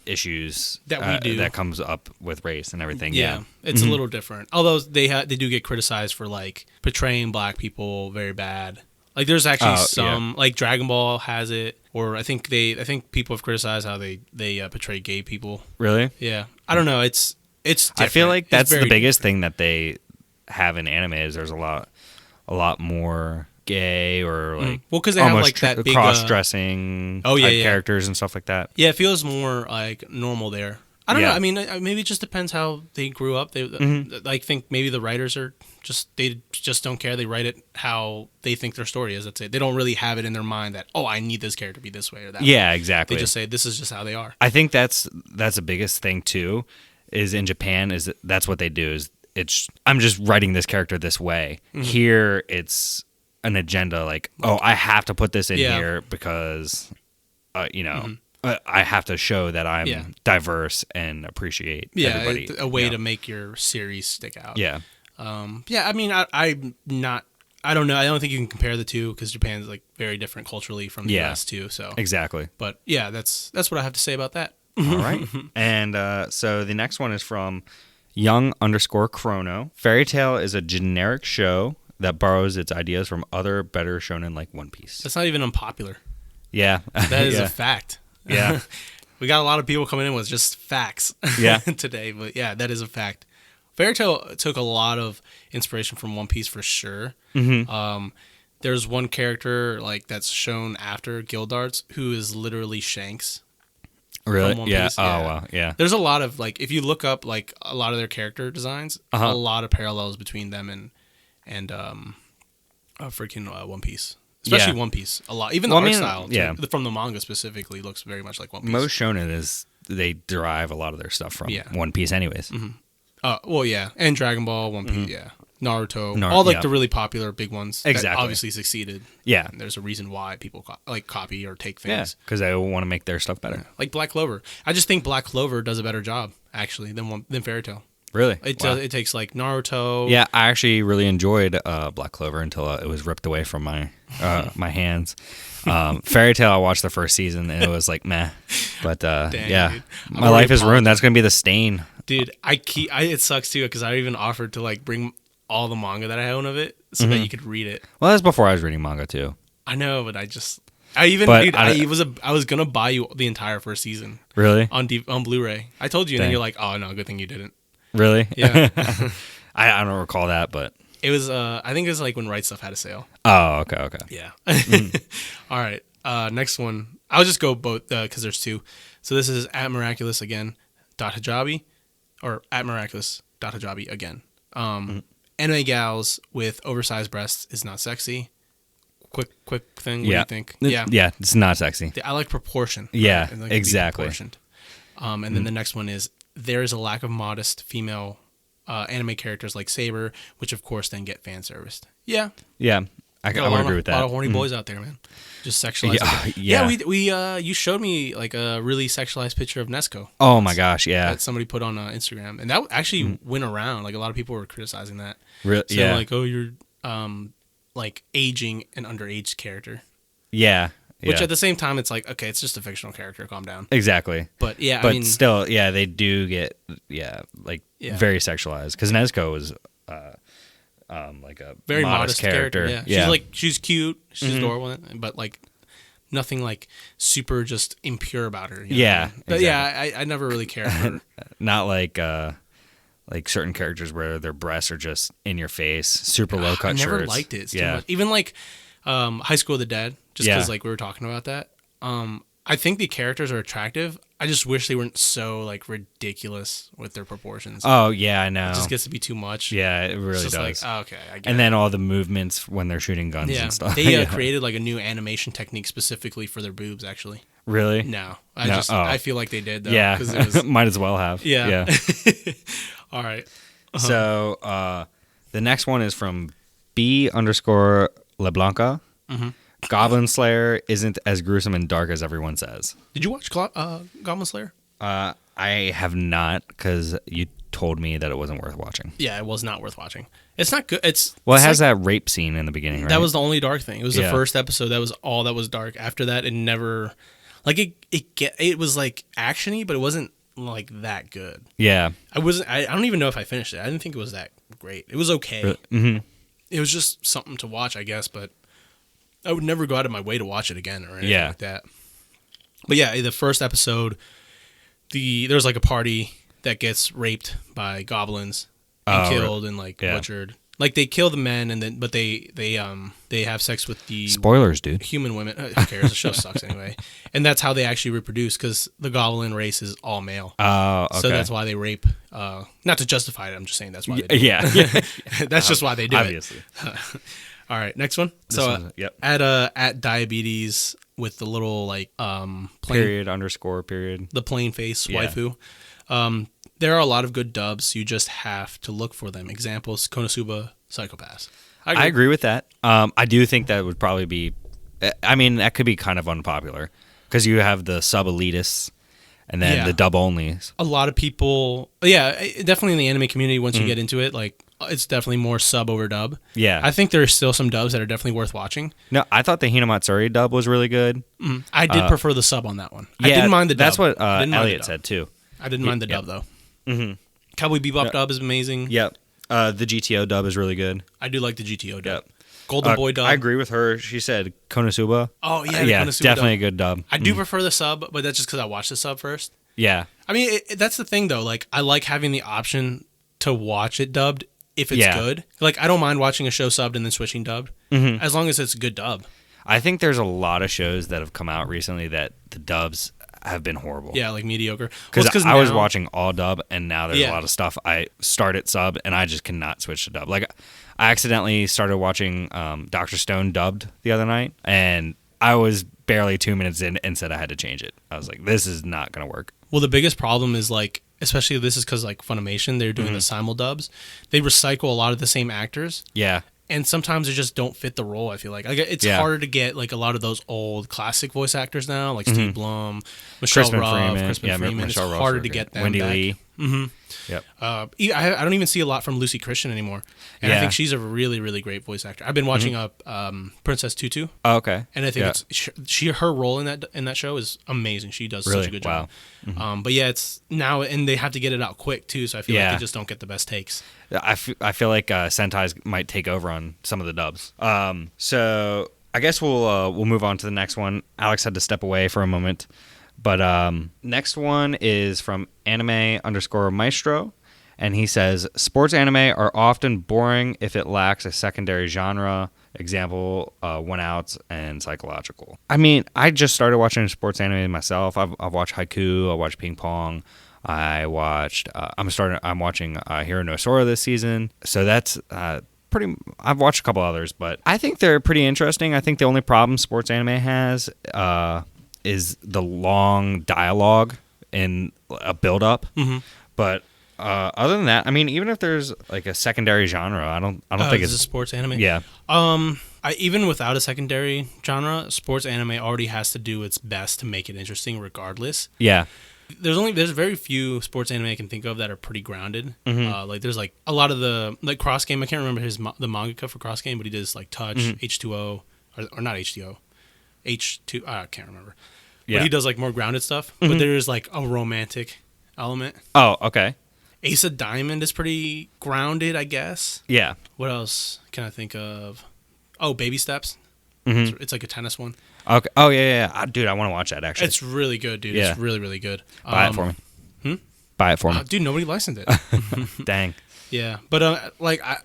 issues that we do that comes up with race and everything. Yeah, it's a little different. Although they do get criticized for like portraying black people very bad. Like there's actually some like Dragon Ball has it, or I think people have criticized how they portray gay people. Really? Yeah, I don't know. It's different. I feel like that's the biggest thing that they have in anime is there's a lot more gay or like because they have like that big cross-dressing characters and stuff like that. Yeah, it feels more like normal there. I don't know. I mean, maybe it just depends how they grew up. I think maybe the writers are they just don't care. They write it how they think their story is. That's it. They don't really have it in their mind that I need this character to be this way or that. Yeah, way. Exactly. They just say this is just how they are. I think that's the biggest thing too. Is in Japan is that's what they do is I'm just writing this character this way. Here it's an agenda like I have to put this in here because I have to show that I'm diverse and appreciate everybody. A way to make your series stick out. Yeah. I mean I'm not I don't know. I don't think you can compare the two because Japan's like very different culturally from the US too. So exactly. But yeah, that's what I have to say about that. All right. And so the next one is from Young_Chrono. Fairy Tail is a generic show that borrows its ideas from other better shonen like One Piece. That's not even unpopular. Yeah. That is a fact. Yeah. We got a lot of people coming in with just facts today. But yeah, that is a fact. Fairy Tail took a lot of inspiration from One Piece for sure. There's one character like that's shown after Gildarts who is literally Shanks. Really? Yeah. Oh, wow. Yeah. There's a lot of like, if you look up like a lot of their character designs, a lot of parallels between them and freaking One Piece, especially One Piece. A lot, even the art style, from the manga specifically, looks very much like One Piece. Most shonen they derive a lot of their stuff from One Piece, anyways. And Dragon Ball, One Piece, Naruto, all like the really popular big ones. Exactly. That obviously succeeded. Yeah. And there's a reason why people copy or take things. Yeah, because they want to make their stuff better. Like Black Clover. I just think Black Clover does a better job, actually, than Fairy Tail. Really? It takes like Naruto. Yeah, I actually really enjoyed Black Clover until it was ripped away from my my hands. Fairy Tail, I watched the first season and it was like meh. But Dang, my life is ruined. That's gonna be the stain. Dude, it sucks too because I even offered to like bring all the manga that I own of it so that you could read it. Well, that's before I was reading manga too. I know, but I was gonna buy you the entire first season. Really? On Blu-ray. I told you, and then you're like, oh no, good thing you didn't. Really? Yeah. I don't recall that, but it was. I think it was like when Right Stuff had a sale. Oh, okay. Yeah. All right. Next one. I'll just go both because there's two. So this is at Miraculous again. Hijabi, or at Miraculous Hijabi again. Anime gals with oversized breasts is not sexy. Quick thing. What do you think? Yeah, it's not sexy. I like proportion. Yeah, right? Like exactly. And then the next one is there is a lack of modest female anime characters like Saber, which of course then get fan serviced. Yeah. Yeah. I would agree with that. A lot of horny boys out there, man. Just sexualized. Yeah. We you showed me like a really sexualized picture of Nesco. Oh my gosh, yeah. That somebody put on Instagram, and that actually went around. Like a lot of people were criticizing that. Really? So like, oh, you're like aging an underage character. Yeah. Which at the same time, it's like, okay, it's just a fictional character. Calm down. Exactly. But yeah, I mean, still, they do get very sexualized because Nezuko was like a very modest character. Yeah. She's cute, she's adorable, but like nothing like super just impure about her. You know what I mean? But exactly. I never really cared for her. Not like certain characters where their breasts are just in your face, super low cut shirts. I never liked it. It's too much. Even like High School of the Dead, just because like we were talking about that. I think the characters are attractive. I just wish they weren't so like ridiculous with their proportions. Oh yeah, I know. It just gets to be too much. Yeah, it really does. Like, oh, okay, I get and it. then all the movements when they're shooting guns and stuff. They created like a new animation technique specifically for their boobs. Actually, really? No, I feel like they did though. Yeah, it was, might as well have. Yeah. All right. So the next one is from B_LeBlanca. Mm-hmm. Goblin Slayer isn't as gruesome and dark as everyone says. Did you watch Goblin Slayer? I have not, because you told me that it wasn't worth watching. Yeah, it was not worth watching. It's not good. It has that rape scene in the beginning, right? That was the only dark thing. It was the first episode. That was all that was dark. After that, it never, like it was like actiony, but it wasn't like that good. Yeah. I don't even know if I finished it. I didn't think it was that great. It was okay. Mm-hmm. It was just something to watch, I guess, but I would never go out of my way to watch it again or anything like that. But yeah, the first episode, there's like a party that gets raped by goblins and killed and like butchered. Like they kill the men but they have sex with the spoilers, dude. Human women. Who cares? The show sucks anyway. And that's how they actually reproduce, because the goblin race is all male. Oh, okay. So that's why they rape. Not to justify it. I'm just saying that's why they do it. Yeah. That's just why they do obviously. it. All right, next one. At diabetes with the little like period _period, the plain face waifu. There are a lot of good dubs. You just have to look for them. Examples: Konosuba, Psycho-Pass. I agree with that. I do think that would probably be. I mean, that could be kind of unpopular because you have the sub elitists and then the dub onlys. A lot of people, definitely in the anime community. Once you get into it, like. It's definitely more sub over dub. Yeah. I think there's still some dubs that are definitely worth watching. No, I thought the Hinamatsuri dub was really good. I did prefer the sub on that one. Yeah, I didn't mind the dub. That's what Elliot said too. I didn't mind the dub though. Mm-hmm. Cowboy Bebop dub is amazing. Yep. The GTO dub is really good. I do like the GTO dub. Yep. Golden Boy dub. I agree with her. She said Konosuba. Oh, yeah. Konosuba definitely a good dub. I do prefer the sub, but that's just because I watched the sub first. Yeah. I mean, that's the thing though. Like, I like having the option to watch it dubbed if it's good. Like, I don't mind watching a show subbed and then switching dubbed, as long as it's a good dub. I think there's a lot of shows that have come out recently that the dubs have been horrible. Yeah, like mediocre. Because I was watching all dub, and now there's a lot of stuff I started sub, and I just cannot switch to dub. Like, I accidentally started watching Dr. Stone dubbed the other night, and I was barely 2 minutes in and said I had to change it. I was like, this is not going to work. Well, the biggest problem is, like, especially this is because, like, Funimation, they're doing the simul dubs. They recycle a lot of the same actors. Yeah. And sometimes they just don't fit the role, I feel like. It's harder to get, like, a lot of those old classic voice actors now, like Steve Blum, Michelle Ruff, Crispin Freeman. It's harder to get them Wendy back. Lee. Mm-hmm. Yep. I don't even see a lot from Lucy Christian anymore. And I think she's a really, really great voice actor. I've been watching Princess Tutu. Oh, okay. And I think her role in that show is amazing. She does such a good job. Mm-hmm. But yeah, it's now, and they have to get it out quick too, so I feel like they just don't get the best takes. I feel like Sentai's might take over on some of the dubs. So I guess we'll move on to the next one. Alex had to step away for a moment. But next one is from anime_maestro, and he says, sports anime are often boring if it lacks a secondary genre. Example, One Outs and Psychological. I mean, I just started watching sports anime myself. I've watched Haiku, I watched Ping Pong, I watched. I'm watching Hero no Sora this season. So that's I've watched a couple others, but I think they're pretty interesting. I think the only problem sports anime has is the long dialogue and a build-up. Mm-hmm. But other than that, I mean, even if there's like a secondary genre, I don't think it's a sports anime. Yeah. Even without a secondary genre, sports anime already has to do its best to make it interesting, regardless. Yeah. There's very few sports anime I can think of that are pretty grounded. Mm-hmm. Like there's like a lot of the like Cross Game. I can't remember the mangaka for Cross Game, but he does like Touch, H2O, or not H2O, H2. I can't remember. Yeah. But he does like more grounded stuff. Mm-hmm. But there is like a romantic element. Oh, okay. Ace of Diamond is pretty grounded, I guess. Yeah. What else can I think of? Oh, Baby Steps. Mm-hmm. It's like a tennis one. Okay. Oh yeah. Dude, I want to watch that actually. It's really good, dude. Yeah. It's really, really good. Buy it for me. Buy it for me. Dude, nobody licensed it. Dang. Yeah, but like I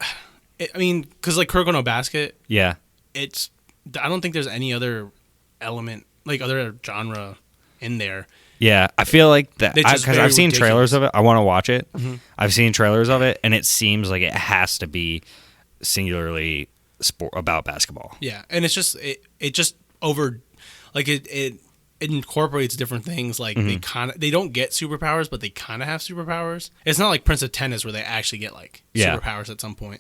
mean, because like Kuroko no Basket. Yeah. I don't think there's any other element, like other genre in there. Yeah, I feel like that because I've seen ridiculous. trailers of it. I want to watch it. Mm-hmm. I've seen trailers of it, and it seems like it has to be singularly about basketball. Yeah, and it's just it just over, like it incorporates different things. Like they don't get superpowers, but they kind of have superpowers. It's not like Prince of Tennis where they actually get like superpowers at some point.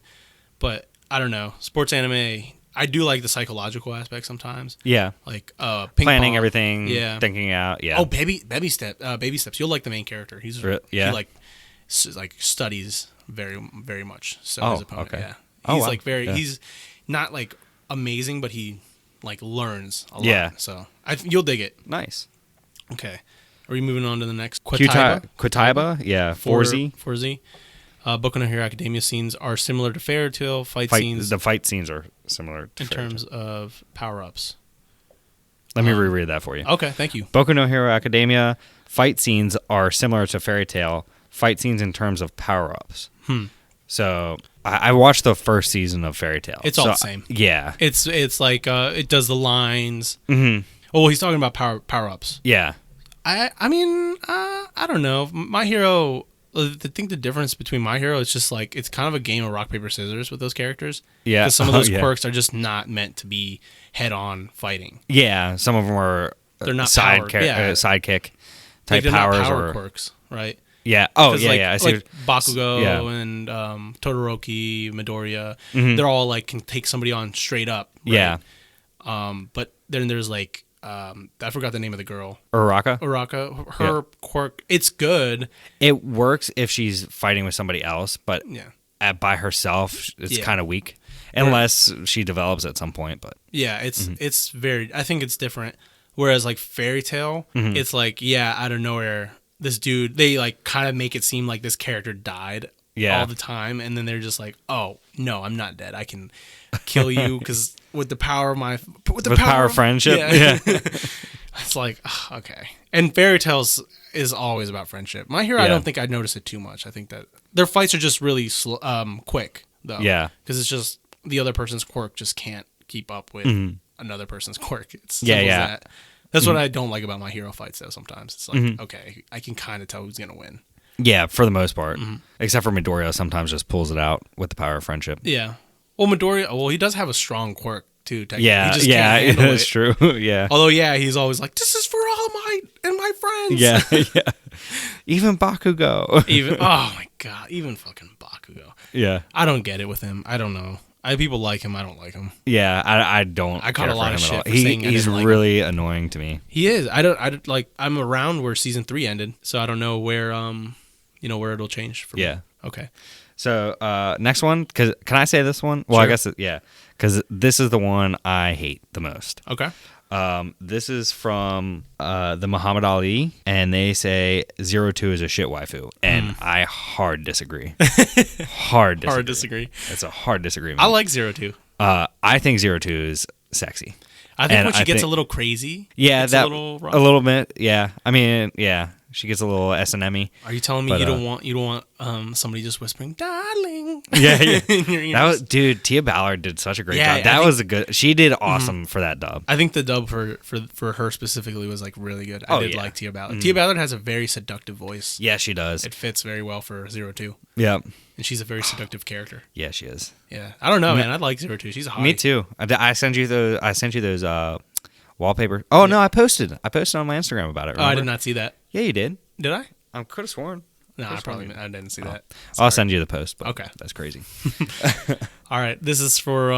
But I don't know, sports anime. I do like the psychological aspect sometimes. Yeah, like ping planning pong. everything. Yeah, thinking out. Yeah. Oh, baby steps. You'll like the main character. He like studies very much. So his opponent. Okay. Yeah, he's like very. Yeah. He's not like amazing, but he like learns a lot. Yeah. So you'll dig it. Nice. Okay. Are we moving on to the next? Quitaiba? Yeah. 4Z. 4Z. Boku no Hero Academia scenes are similar to Fairy Tail. Fight scenes. The fight scenes are similar to in terms of power-ups. Let me reread that for you. Okay, thank you. Boku no Hero Academia fight scenes are similar to Fairy Tail. Fight scenes in terms of power-ups. So I watched the first season of Fairy Tail. It's all the same. Yeah. It's like it does the lines. Mm-hmm. Oh, well, he's talking about power-ups. Yeah. I mean, I don't know. My Hero... I think the difference between My Hero is just like it's kind of a game of rock paper scissors with those characters. Yeah, because some of those quirks are just not meant to be head-on fighting. Yeah, some of them are they're not sidekick type like powers not power or quirks, right? Yeah. Oh yeah, like, yeah. I see like Bakugo and Todoroki, Midoriya. They're all like can take somebody on straight up. Right? Yeah. But then there's like. I forgot the name of the girl. Uraraka. Her quirk, it's good. It works if she's fighting with somebody else, but by herself, it's kind of weak. Unless she develops at some point, but... Yeah, it's very... I think it's different. Whereas, like, Fairy Tail, it's like, out of nowhere, this dude... They, like, kind of make it seem like this character died all the time, and then they're just like, oh, no, I'm not dead. I can kill you, because... With the power of power of friendship. Yeah. It's like, okay. And Fairy Tales is always about friendship. My Hero, I don't think I'd notice it too much. I think that their fights are just really quick, though. Yeah. Because it's just the other person's quirk just can't keep up with another person's quirk. It's simple as that. That's what I don't like about My Hero fights, though, sometimes. It's like, okay, I can kind of tell who's going to win. Yeah, for the most part. Except for Midoriya sometimes just pulls it out with the power of friendship. Yeah. Well, Midoriya, he does have a strong quirk, too, technically. Yeah, he just can't handle that's true. Yeah. Although, he's always like, this is for all my friends. Yeah. Even Bakugo. Oh, my God. Even fucking Bakugo. Yeah. I don't get it with him. I don't know. People like him. I don't like him. Yeah, I don't. I caught a lot of shit. He's really annoying to me. He is. I'm around where season 3 ended, so I don't know where where it'll change for me. Okay. So next one, can I say this one? Well, sure. I guess because this is the one I hate the most. Okay. This is from the Muhammad Ali, and they say 02 is a shit waifu, and I hard disagree. Hard disagree. It's a hard disagreement. I like 02. I think 02 is sexy. I think when she gets a little crazy. Yeah, a little bit. Yeah, I mean, yeah. She gets a little S&M-y. Are you telling me you don't want somebody just whispering, "Darling"? Yeah. That was, dude. Tia Ballard did such a great job. That was a good. She did awesome for that dub. I think the dub for her specifically was like really good. I did like Tia Ballard. Tia Ballard has a very seductive voice. Yeah, she does. It fits very well for 02. Yeah, and she's a very seductive character. Yeah, she is. Yeah, I don't know, man. I like 02. She's a hottie. Me too. I sent you those wallpaper. Oh no, I posted on my Instagram about it. Remember? Oh, I did not see that. Yeah, you did. Did I? I could have sworn. No, I didn't see that. I'll send you the post. But okay, that's crazy. All right, this is for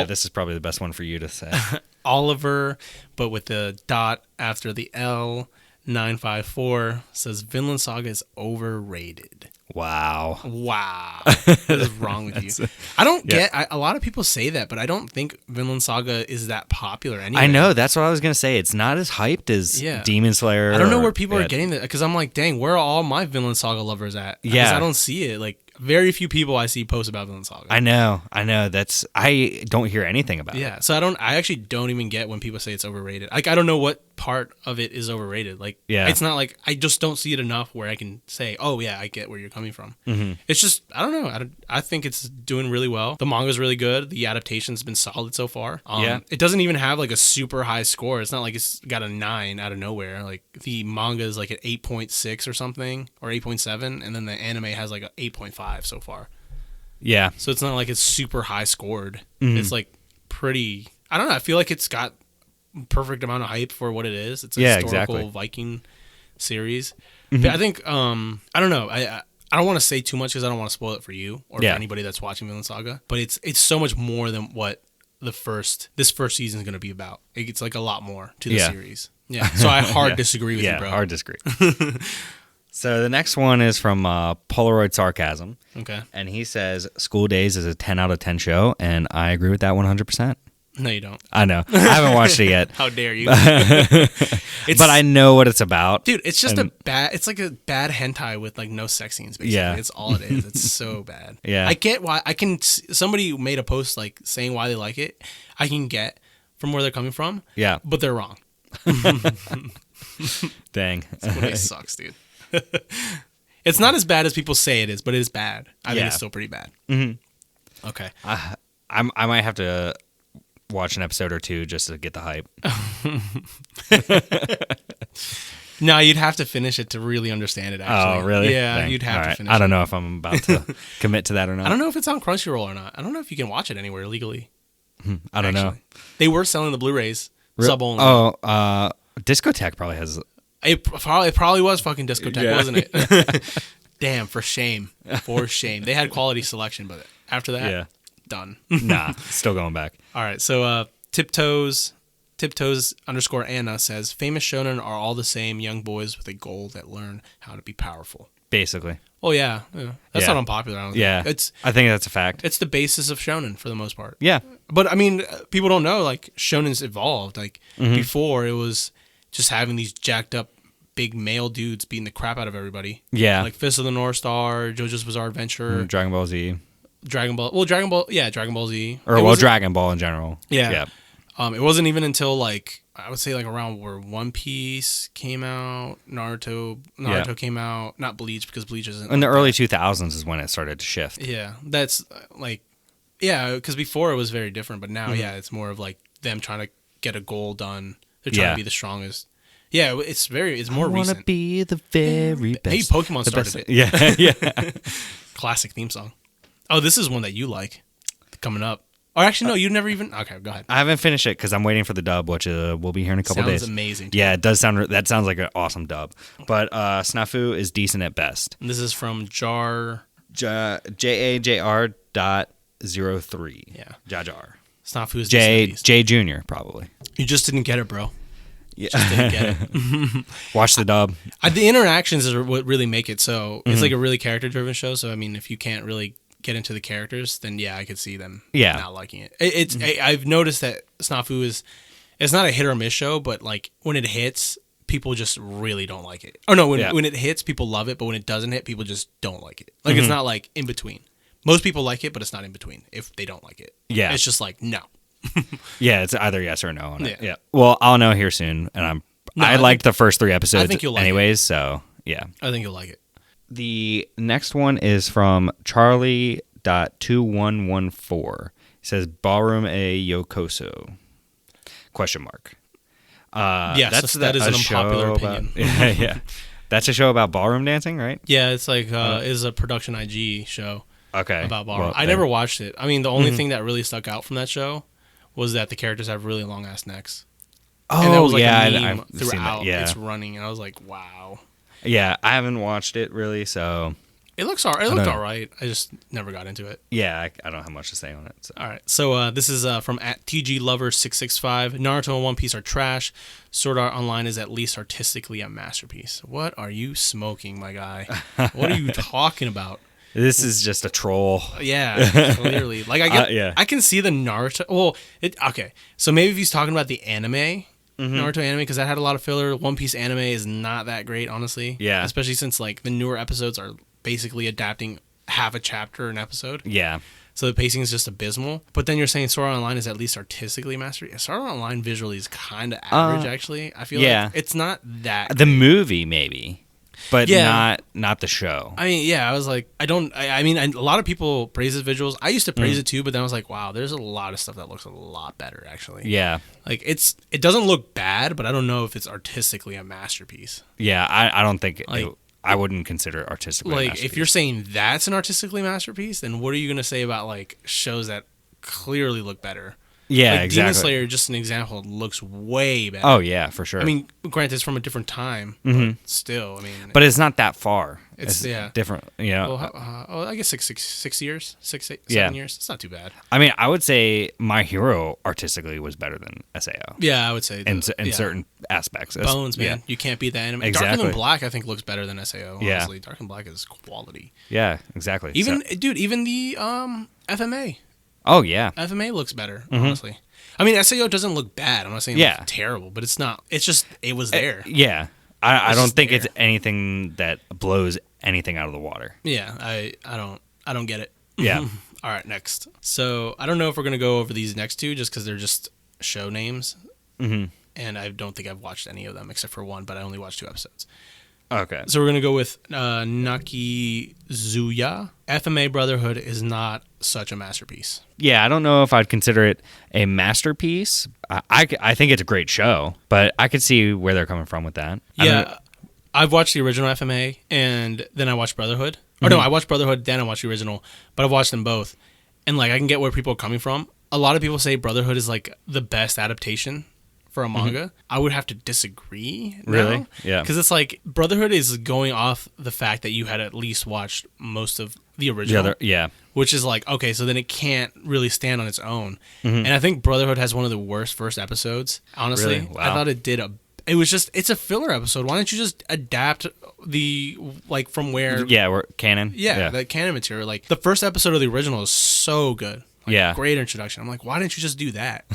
this is probably the best one for you to say. Oliver, but with the dot after the L. 954 says Vinland Saga is overrated. Wow. What is wrong with you? I don't get. A lot of people say that, but I don't think Vinland Saga is that popular anyway. I know. That's what I was gonna say. It's not as hyped as Demon Slayer. I don't know where people are getting that, because I'm like, dang, where are all my Vinland Saga lovers at? Because I don't see it. Like, very few people I see post about Vinland Saga. I know. I don't hear anything about it. Yeah, so I actually don't even get when people say it's overrated. Like, I don't know what part of it is overrated. Like, it's not like, I just don't see it enough where I can say, oh yeah, I get where you're coming from. Mm-hmm. It's just, I don't know. I think it's doing really well. The manga's really good. The adaptation's been solid so far. It doesn't even have like a super high score. It's not like it's got a 9 out of nowhere. Like, the manga is like an 8.6 or something, or 8.7, and then the anime has like an 8.5 so far. Yeah. So it's not like it's super high scored. Mm-hmm. It's like pretty, I don't know. I feel like it's got perfect amount of hype for what it is. It's a historical Viking series. Mm-hmm. But I think, I don't know. I don't want to say too much because I don't want to spoil it for you or for anybody that's watching Vinland Saga. But it's so much more than what this first season is going to be about. It's like a lot more to the series. Yeah. So I disagree with you, bro. Hard disagree. So the next one is from Polaroid Sarcasm. Okay. And he says, School Days is a 10 out of 10 show, and I agree with that 100%. No, you don't. I know. I haven't watched it yet. How dare you? But I know what it's about. Dude, it's just it's like a bad hentai with like no sex scenes, basically. Yeah. It's all it is. It's so bad. Yeah. I get why. Somebody made a post like saying why they like it. I can get from where they're coming from. Yeah. But they're wrong. Dang. School Days sucks, dude. It's not as bad as people say it is, but it is bad. I think it's still pretty bad. Mm-hmm. Okay. I might have to watch an episode or two just to get the hype. No, you'd have to finish it to really understand it, actually. Oh, really? Yeah, Dang. You'd have to finish it. I don't know if I'm about to commit to that or not. I don't know if it's on Crunchyroll or not. I don't know if you can watch it anywhere legally. I don't know. They were selling the Blu-rays, sub-only. Oh, Discotheque probably has... It probably was fucking Discotheque, wasn't it? Damn, for shame. For shame. They had quality selection, but after that, done. Nah, still going back. All right, so Tiptoes _Anna says, famous shonen are all the same young boys with a goal that learn how to be powerful. Basically. Oh, yeah. That's not unpopular, I don't think. I think that's a fact. It's the basis of shonen for the most part. Yeah. But, I mean, people don't know, like, shonen's evolved. Like, before, it was just having these jacked up big male dudes beating the crap out of everybody. Yeah. Like Fist of the North Star, JoJo's Bizarre Adventure. Dragon Ball Z. Dragon Ball Z. Or, Dragon Ball in general. Yeah. It wasn't even until, like, I would say, like, around where One Piece came out, Naruto came out, not Bleach, because Bleach isn't... In the early 2000s is when it started to shift. Yeah. That's, like... Yeah, because before it was very different, but now, it's more of, like, them trying to get a goal done. They're trying to be the strongest. Yeah, it's more recent. I want to be the very best. Hey, Pokemon started it. Yeah. Classic theme song. Oh, this is one that you like coming up. Or actually, no, you never even... Okay, go ahead. I haven't finished it because I'm waiting for the dub, which will be here in a couple days. Sounds amazing. Yeah, it does sound... That sounds like an awesome dub. But Snafu is decent at best. And this is from JAJR.03. Yeah. Jar. Snafu is J Junior, probably. You just didn't get it, bro. Yeah. Just didn't get it. Watch the dub. The interactions are what really make it so. It's like a really character-driven show, so, I mean, if you can't really get into the characters, then I could see them not liking it. I've noticed that Snafu it's not a hit or miss show, but like when it hits, people just really don't like it. Oh no, when it hits, people love it, but when it doesn't hit, people just don't like it. Like it's not like in between. Most people like it, but it's not in between if they don't like it. Yeah. It's just like no. Yeah, it's either yes or no on it. Yeah. Well, I'll know here soon, and I liked the first 3 episodes I think you'll like anyways, so yeah. I think you'll like it. The next one is from Charlie.2114. He says, Ballroom A Yokoso? ? Yes, that is an unpopular opinion. Yeah. That's a show about ballroom dancing, right? Yeah, it's like is a production IG show about ballroom. I never watched it. I mean, the only thing that really stuck out from that show was that the characters have really long-ass necks. Oh, and that was like yeah. a meme I've throughout. Seen that. Yeah. It's running, and I was like, wow. Yeah, I haven't watched it really, so It looks all right. It looked all right. I just never got into it. Yeah, I don't have much to say on it. So. All right. So this is from @TGLover665. Naruto and One Piece are trash. Sword Art Online is at least artistically a masterpiece. What are you smoking, my guy? What are you talking about? This is just a troll. Yeah, clearly. Like I can see the Naruto. Well, okay. So maybe if he's talking about the anime, Naruto anime, because that had a lot of filler. One Piece anime is not that great, honestly. Yeah. Especially since like the newer episodes are basically adapting half a chapter an episode. Yeah. So the pacing is just abysmal. But then you're saying Sword Art Online is at least artistically mastered. Sword Art Online visually is kind of average, actually. I feel like it's not that. The movie maybe. But not the show. I mean, I was like, I mean, a lot of people praise his visuals. I used to praise it too, but then I was like, wow, there's a lot of stuff that looks a lot better, actually. Yeah. Like, it doesn't look bad, but I don't know if it's artistically a masterpiece. Yeah, I don't think I wouldn't consider it artistically a masterpiece. If you're saying that's an artistically masterpiece, then what are you going to say about, like, shows that clearly look better? Yeah, like exactly. Demon Slayer, just an example, looks way better. Oh, yeah, for sure. I mean, granted, it's from a different time, but still, I mean... But it's not that far. It's different, you know. Well, I guess 6 years, 7 years. It's not too bad. I mean, I would say My Hero artistically was better than SAO. Yeah, I would say. In certain aspects. Bones, man. You can't beat the anime. Exactly. Darker Than Black, I think, looks better than SAO, honestly. Yeah. Darker Than Black is quality. Yeah, exactly. Even the FMA. Oh, yeah. FMA looks better, honestly. I mean, SAO doesn't look bad. I'm not saying it's terrible, but it's not. It's just, it was there. Yeah. I don't think it's anything that blows anything out of the water. Yeah, I don't get it. Yeah. All right, next. So I don't know if we're gonna go over these next two just because they're just show names, and I don't think I've watched any of them except for one, but I only watched 2 episodes. Okay. So we're gonna go with Nakizuya. FMA Brotherhood is not such a masterpiece. Yeah, I don't know if I'd consider it a masterpiece. I think it's a great show, but I could see where they're coming from with that. Yeah, I've watched the original FMA, and then I watched Brotherhood. Or no, I watched Brotherhood, then I watched the original, but I've watched them both. And like, I can get where people are coming from. A lot of people say Brotherhood is like the best adaptation for a manga. I would have to disagree now. Really? Yeah. Because it's like, Brotherhood is going off the fact that you had at least watched most of the original. Which is like, okay, so then it can't really stand on its own. And I think Brotherhood has one of the worst first episodes, honestly. Really? Wow. I thought it's a filler episode. Why don't you just adapt the, like, from where... Yeah, we're canon. Yeah, the canon material. Like, the first episode of the original is so good. Like, great introduction. I'm like, why didn't you just do that?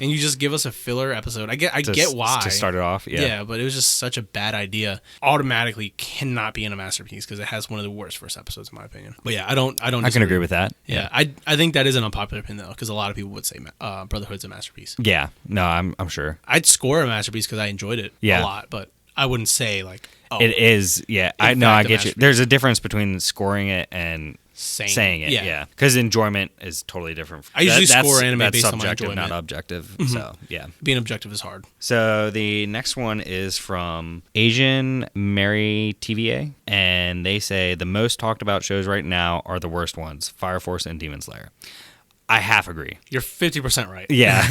And you just give us a filler episode. I get why. To start it off, Yeah, but it was just such a bad idea. Automatically cannot be in a masterpiece because it has one of the worst first episodes, in my opinion. But yeah, I can agree with that. Yeah, I think that is an unpopular opinion, though, because a lot of people would say Brotherhood's a masterpiece. Yeah, no, I'm sure. I'd score a masterpiece because I enjoyed it a lot, but I wouldn't say, like, it is, yeah. I get you. There's a difference between scoring it and saying it, yeah. Because enjoyment is totally different. I usually score anime based on my enjoyment. Not objective, so, yeah. Being objective is hard. So the next one is from Asian Mary TVA, and they say the most talked about shows right now are the worst ones, Fire Force and Demon Slayer. I half agree. You're 50% right. Yeah.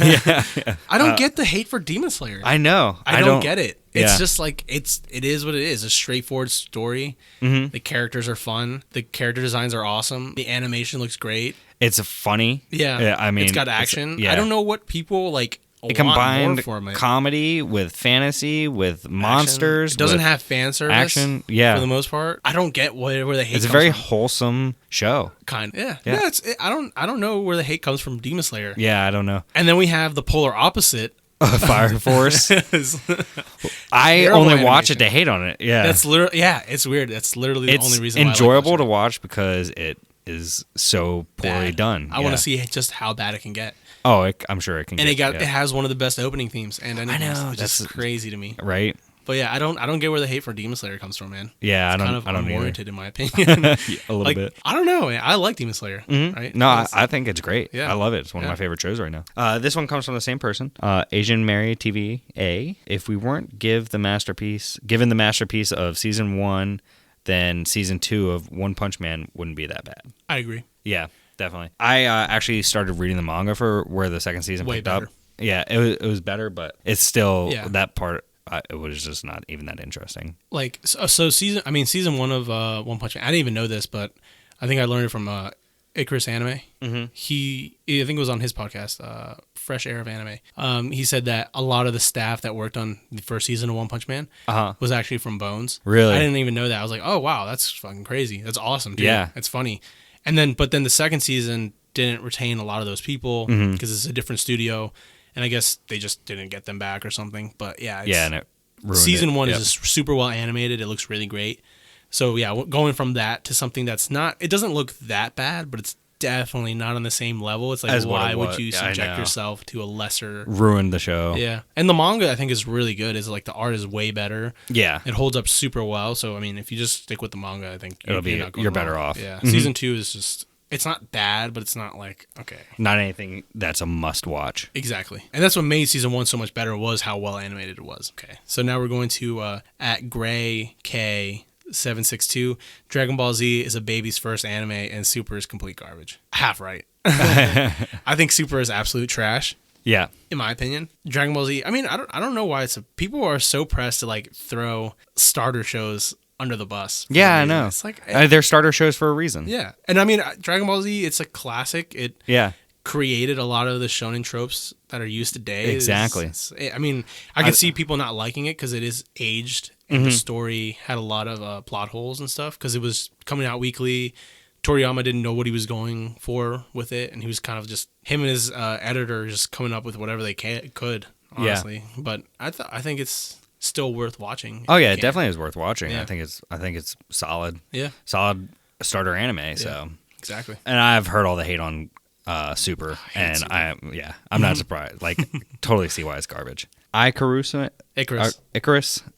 I don't get the hate for Demon Slayer. I know. I don't get it. It's just like, it is what it is. A straightforward story. The characters are fun. The character designs are awesome. The animation looks great. It's funny. Yeah. I mean, it's got action. I don't know what people like. It combined comedy with fantasy with monsters. It doesn't have fan service. Action, for the most part. I don't get where the hate. It's comes a very from. Wholesome show. Yeah. I don't know where the hate comes from. Demon Slayer. Yeah, I don't know. And then we have the polar opposite. Fire Force. I only watch it to hate on it. Yeah, that's literally. Yeah, it's weird. That's literally the only reason. It's enjoyable to watch because it is so poorly done. I want to see just how bad it can get. Oh, I'm sure it can. And it has one of the best opening themes and ending themes. I know, that's crazy to me. Right. But yeah, I don't get where the hate for Demon Slayer comes from, man. Yeah, it's I don't unwarranted in my opinion. A little bit. I don't know, man. I like Demon Slayer. Right? No, I think it's great. Yeah. I love it. It's one of my favorite shows right now. This one comes from the same person, Asian Mary TVA. If we weren't given the masterpiece of season 1, then season 2 of One Punch Man wouldn't be that bad. I agree. Yeah, definitely. I actually started reading the manga for where the second season picked up. Yeah, it was better, but it's still that part it was just not even that interesting. Like season 1 of One Punch Man. I didn't even know this, but I think I learned it from Icarus Anime. Mm-hmm. I think it was on his podcast, Fresh Air of Anime. He said that a lot of the staff that worked on the first season of One Punch Man was actually from Bones. Really? I didn't even know that. I was like, oh wow, that's fucking crazy. That's awesome, dude. Yeah, it's funny. But then the second season didn't retain a lot of those people because it's a different studio, and I guess they just didn't get them back or something. But yeah, and it ruined season 1 is just super well animated. It looks really great. So yeah, going from that to something that's not, it doesn't look that bad, but it's definitely not on the same level. It's like, why would you subject yourself to a lesser... Ruin the show. Yeah. And the manga, I think, is really good. It's like the art is way better. Yeah. It holds up super well. So, I mean, if you just stick with the manga, I think you're better off. Yeah. Mm-hmm. Season 2 is just... It's not bad, but it's not like, okay. Not anything that's a must-watch. Exactly. And that's what made season 1 so much better, was how well animated it was. Okay. So now we're going to at Gray K 762. Dragon Ball Z is a baby's first anime, and Super is complete garbage. Half right. I think Super is absolute trash. Yeah, in my opinion. Dragon Ball Z. I mean, I don't know why people are so pressed to like throw starter shows under the bus. Yeah, I know. It's like they're starter shows for a reason. Yeah, and I mean, Dragon Ball Z. It's a classic. It created a lot of the shonen tropes that are used today. Exactly. I mean, I can see people not liking it because it is aged. And the story had a lot of plot holes and stuff because it was coming out weekly. Toriyama didn't know what he was going for with it, and he was kind of just him and his editor just coming up with whatever they could. Honestly, but I think it's still worth watching. Oh yeah, it definitely is worth watching. Yeah. I think it's solid. Yeah, solid starter anime. Yeah, so exactly. And I've heard all the hate on Super, and Super. I'm not surprised. Like, totally see why it's garbage. Icarus.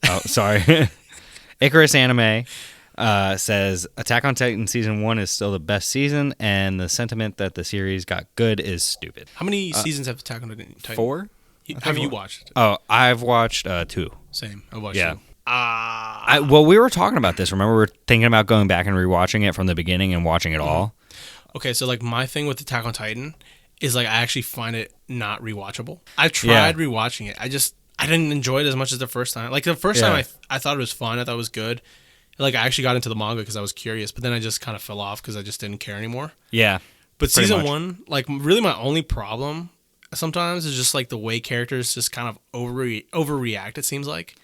Oh, sorry. Icarus Anime says Attack on Titan season 1 is still the best season, and the sentiment that the series got good is stupid. How many seasons have Attack on Titan? 4? Have you watched? Oh, I've watched 2. Same. I watched 2. Well, we were talking about this. Remember, we were thinking about going back and rewatching it from the beginning and watching it all. Okay, so like my thing with Attack on Titan is like I actually find it not rewatchable. I tried rewatching it. I didn't enjoy it as much as the first time. Like the first time I thought it was fun. I thought it was good. Like I actually got into the manga because I was curious, but then I just kind of fell off because I just didn't care anymore. Yeah. But season 1, like really my only problem sometimes is just like the way characters just kind of overreact, it seems like.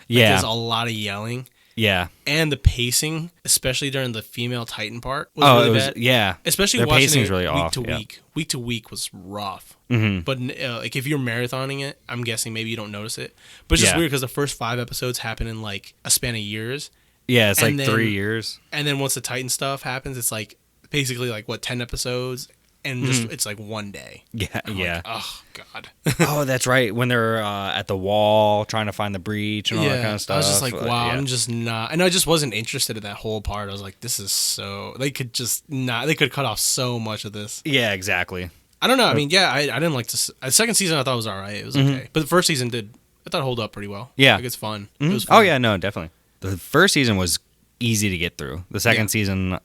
There's a lot of yelling. Yeah. And the pacing, especially during the female Titan part, was really bad. Yeah. Especially their watching it really week to week. Week to week was rough. Mm-hmm. But like if you're marathoning it, I'm guessing maybe you don't notice it. But it's just weird because the first 5 episodes happen in like a span of years. Yeah, it's like 3 years. And then once the Titan stuff happens, it's like basically like 10 episodes. And just it's like one day. Yeah, like, oh God. Oh, that's right. When they're at the wall trying to find the breach and all that kind of stuff. I was just like, wow, I'm just not. And I just wasn't interested in that whole part. I was like, this is so. They could just not. They could cut off so much of this. Yeah, exactly. I don't know. I mean, I didn't like this. The second season I thought was all right. It was okay, but the first season I thought it held up pretty well. Yeah, like it's fun. It was fun. Oh yeah, no, definitely. The first season was easy to get through. The second season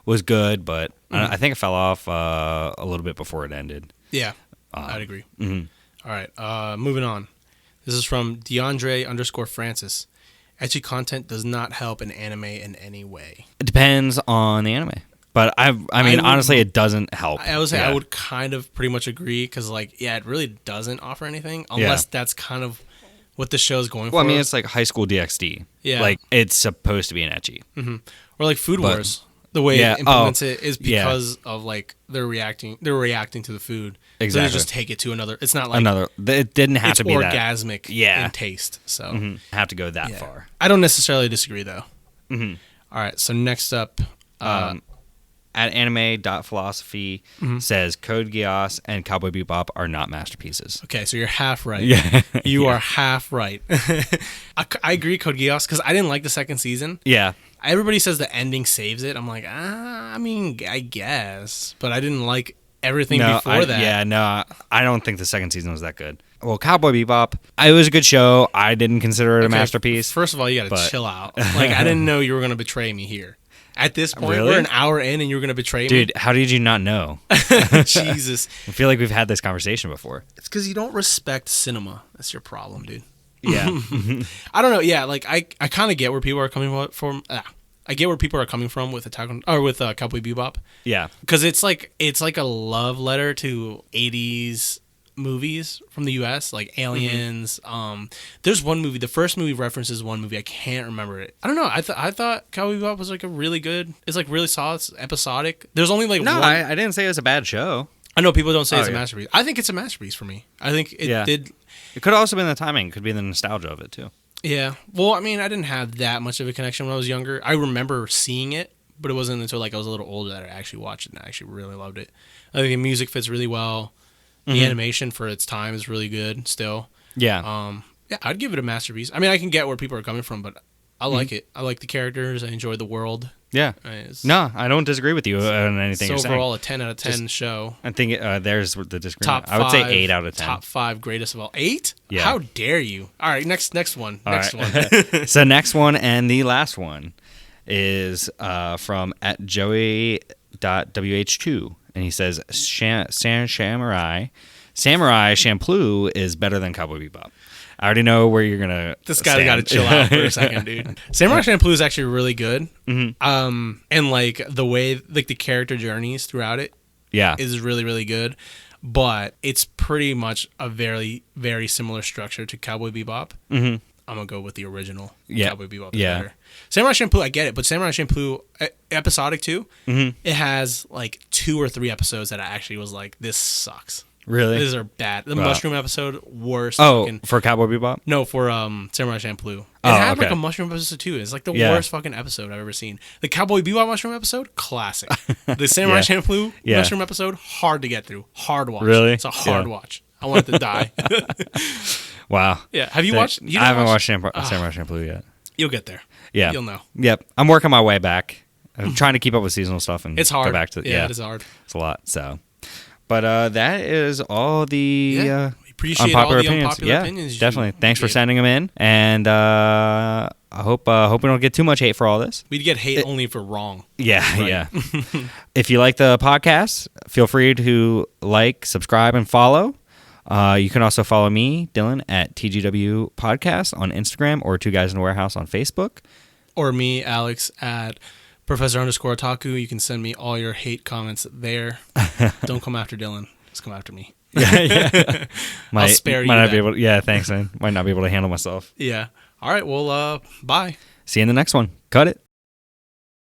was good, but I think it fell off a little bit before it ended. Yeah, I'd agree. All right, moving on. This is from DeAndre_Francis. Ecchi content does not help an anime in any way. It depends on the anime. But I mean, honestly, it doesn't help. I would say I would kind of pretty much agree because, like, it really doesn't offer anything unless that's kind of what the show's going for. Well, I mean, it's like High School DxD. Yeah. Like, it's supposed to be an ecchi. Mm-hmm. Or like Food Wars. The way it implements it is because of, like, they're reacting to the food. Exactly. So they just take it to another. It's not like it didn't have to be orgasmic in taste. So have to go that far. I don't necessarily disagree, though. Mm-hmm. All right. So next up, at anime.philosophy says Code Geass and Cowboy Bebop are not masterpieces. Okay, so you're half right. Yeah. You are half right. I agree, Code Geass, because I didn't like the second season. Yeah. Everybody says the ending saves it. I'm like, I mean, I guess. But I didn't like everything before that. Yeah, no, I don't think the second season was that good. Well, Cowboy Bebop, it was a good show. I didn't consider it a masterpiece. First of all, you got to chill out. Like, I didn't know you were going to betray me here. At this point, we're an hour in and you're going to betray me? Dude, how did you not know? Jesus. I feel like we've had this conversation before. It's because you don't respect cinema. That's your problem, dude. Yeah. I don't know. Yeah, like I kind of get where people are coming from. I get where people are coming from with Cowboy Bebop. Yeah. Because it's like a love letter to 80s movies from the US, like Aliens. There's one movie, the first movie references one movie, I can't remember it. I don't know. I thought Cowboy Bebop was like a really good, it's like really solid, it's episodic. There's only like no, one. I didn't say it was a bad show. I know people don't say it's a masterpiece. I think it's a masterpiece for me. I think it did. It could have also been the timing. It could be the nostalgia of it too. Yeah. Well, I mean, I didn't have that much of a connection when I was younger. I remember seeing it, but it wasn't until like I was a little older that I actually watched it and I actually really loved it. I think the music fits really well. The animation for its time is really good still. Yeah. Yeah, I'd give it a masterpiece. I mean, I can get where people are coming from, but I like it. I like the characters. I enjoy the world. Yeah. No, I don't disagree with you on anything you're saying. Overall, a 10 out of 10 show. I think there's the disagreement. Top I would say 5, 8 out of 10. Top 5 greatest of all. 8? Yeah. How dare you? All right, next one. Next one. So next one and the last one is from at Joey.wh2. And he says, Samurai Champloo is better than Cowboy Bebop. I already know where you're gonna. This guy's got to chill out for a second, dude. Samurai Champloo is actually really good. And like the way, like the character journeys throughout it, is really really good. But it's pretty much a very very similar structure to Cowboy Bebop. I'm gonna go with the original. Cowboy Bebop is better. Samurai Champloo, I get it, but Samurai Champloo episodic too. It has like 2 or 3 episodes that I actually was like, this sucks. Really? These are bad. The mushroom episode, worst. For Cowboy Bebop? No, for Samurai Champloo. It had like a mushroom episode too. It's like the worst fucking episode I've ever seen. The Cowboy Bebop mushroom episode, classic. The Samurai Champloo mushroom episode, hard to get through. Hard watch. Really? It's a hard watch. I want it to die. Wow. Yeah. Have you watched? I haven't watched Samurai Champloo yet. You'll get there. Yeah. You'll know. Yep. I'm working my way back. I'm trying to keep up with seasonal stuff and it's hard. Go back to it is hard. It's a lot. So, but that is all the we appreciate unpopular all the opinions. unpopular opinions. Definitely. Thanks for sending them in, and I hope we don't get too much hate for all this. We'd get hate only if we're wrong. Yeah, right. yeah. If you like the podcast, feel free to like, subscribe, and follow. You can also follow me, Dylan, at TGW Podcast on Instagram or Two Guys in a Warehouse on Facebook. Or me, Alex, at Professor_Otaku. You can send me all your hate comments there. Don't come after Dylan. Just come after me. Yeah. I'll spare you. Might not be able to, thanks, man. Might not be able to handle myself. Yeah. All right. Well, bye. See you in the next one. Cut it.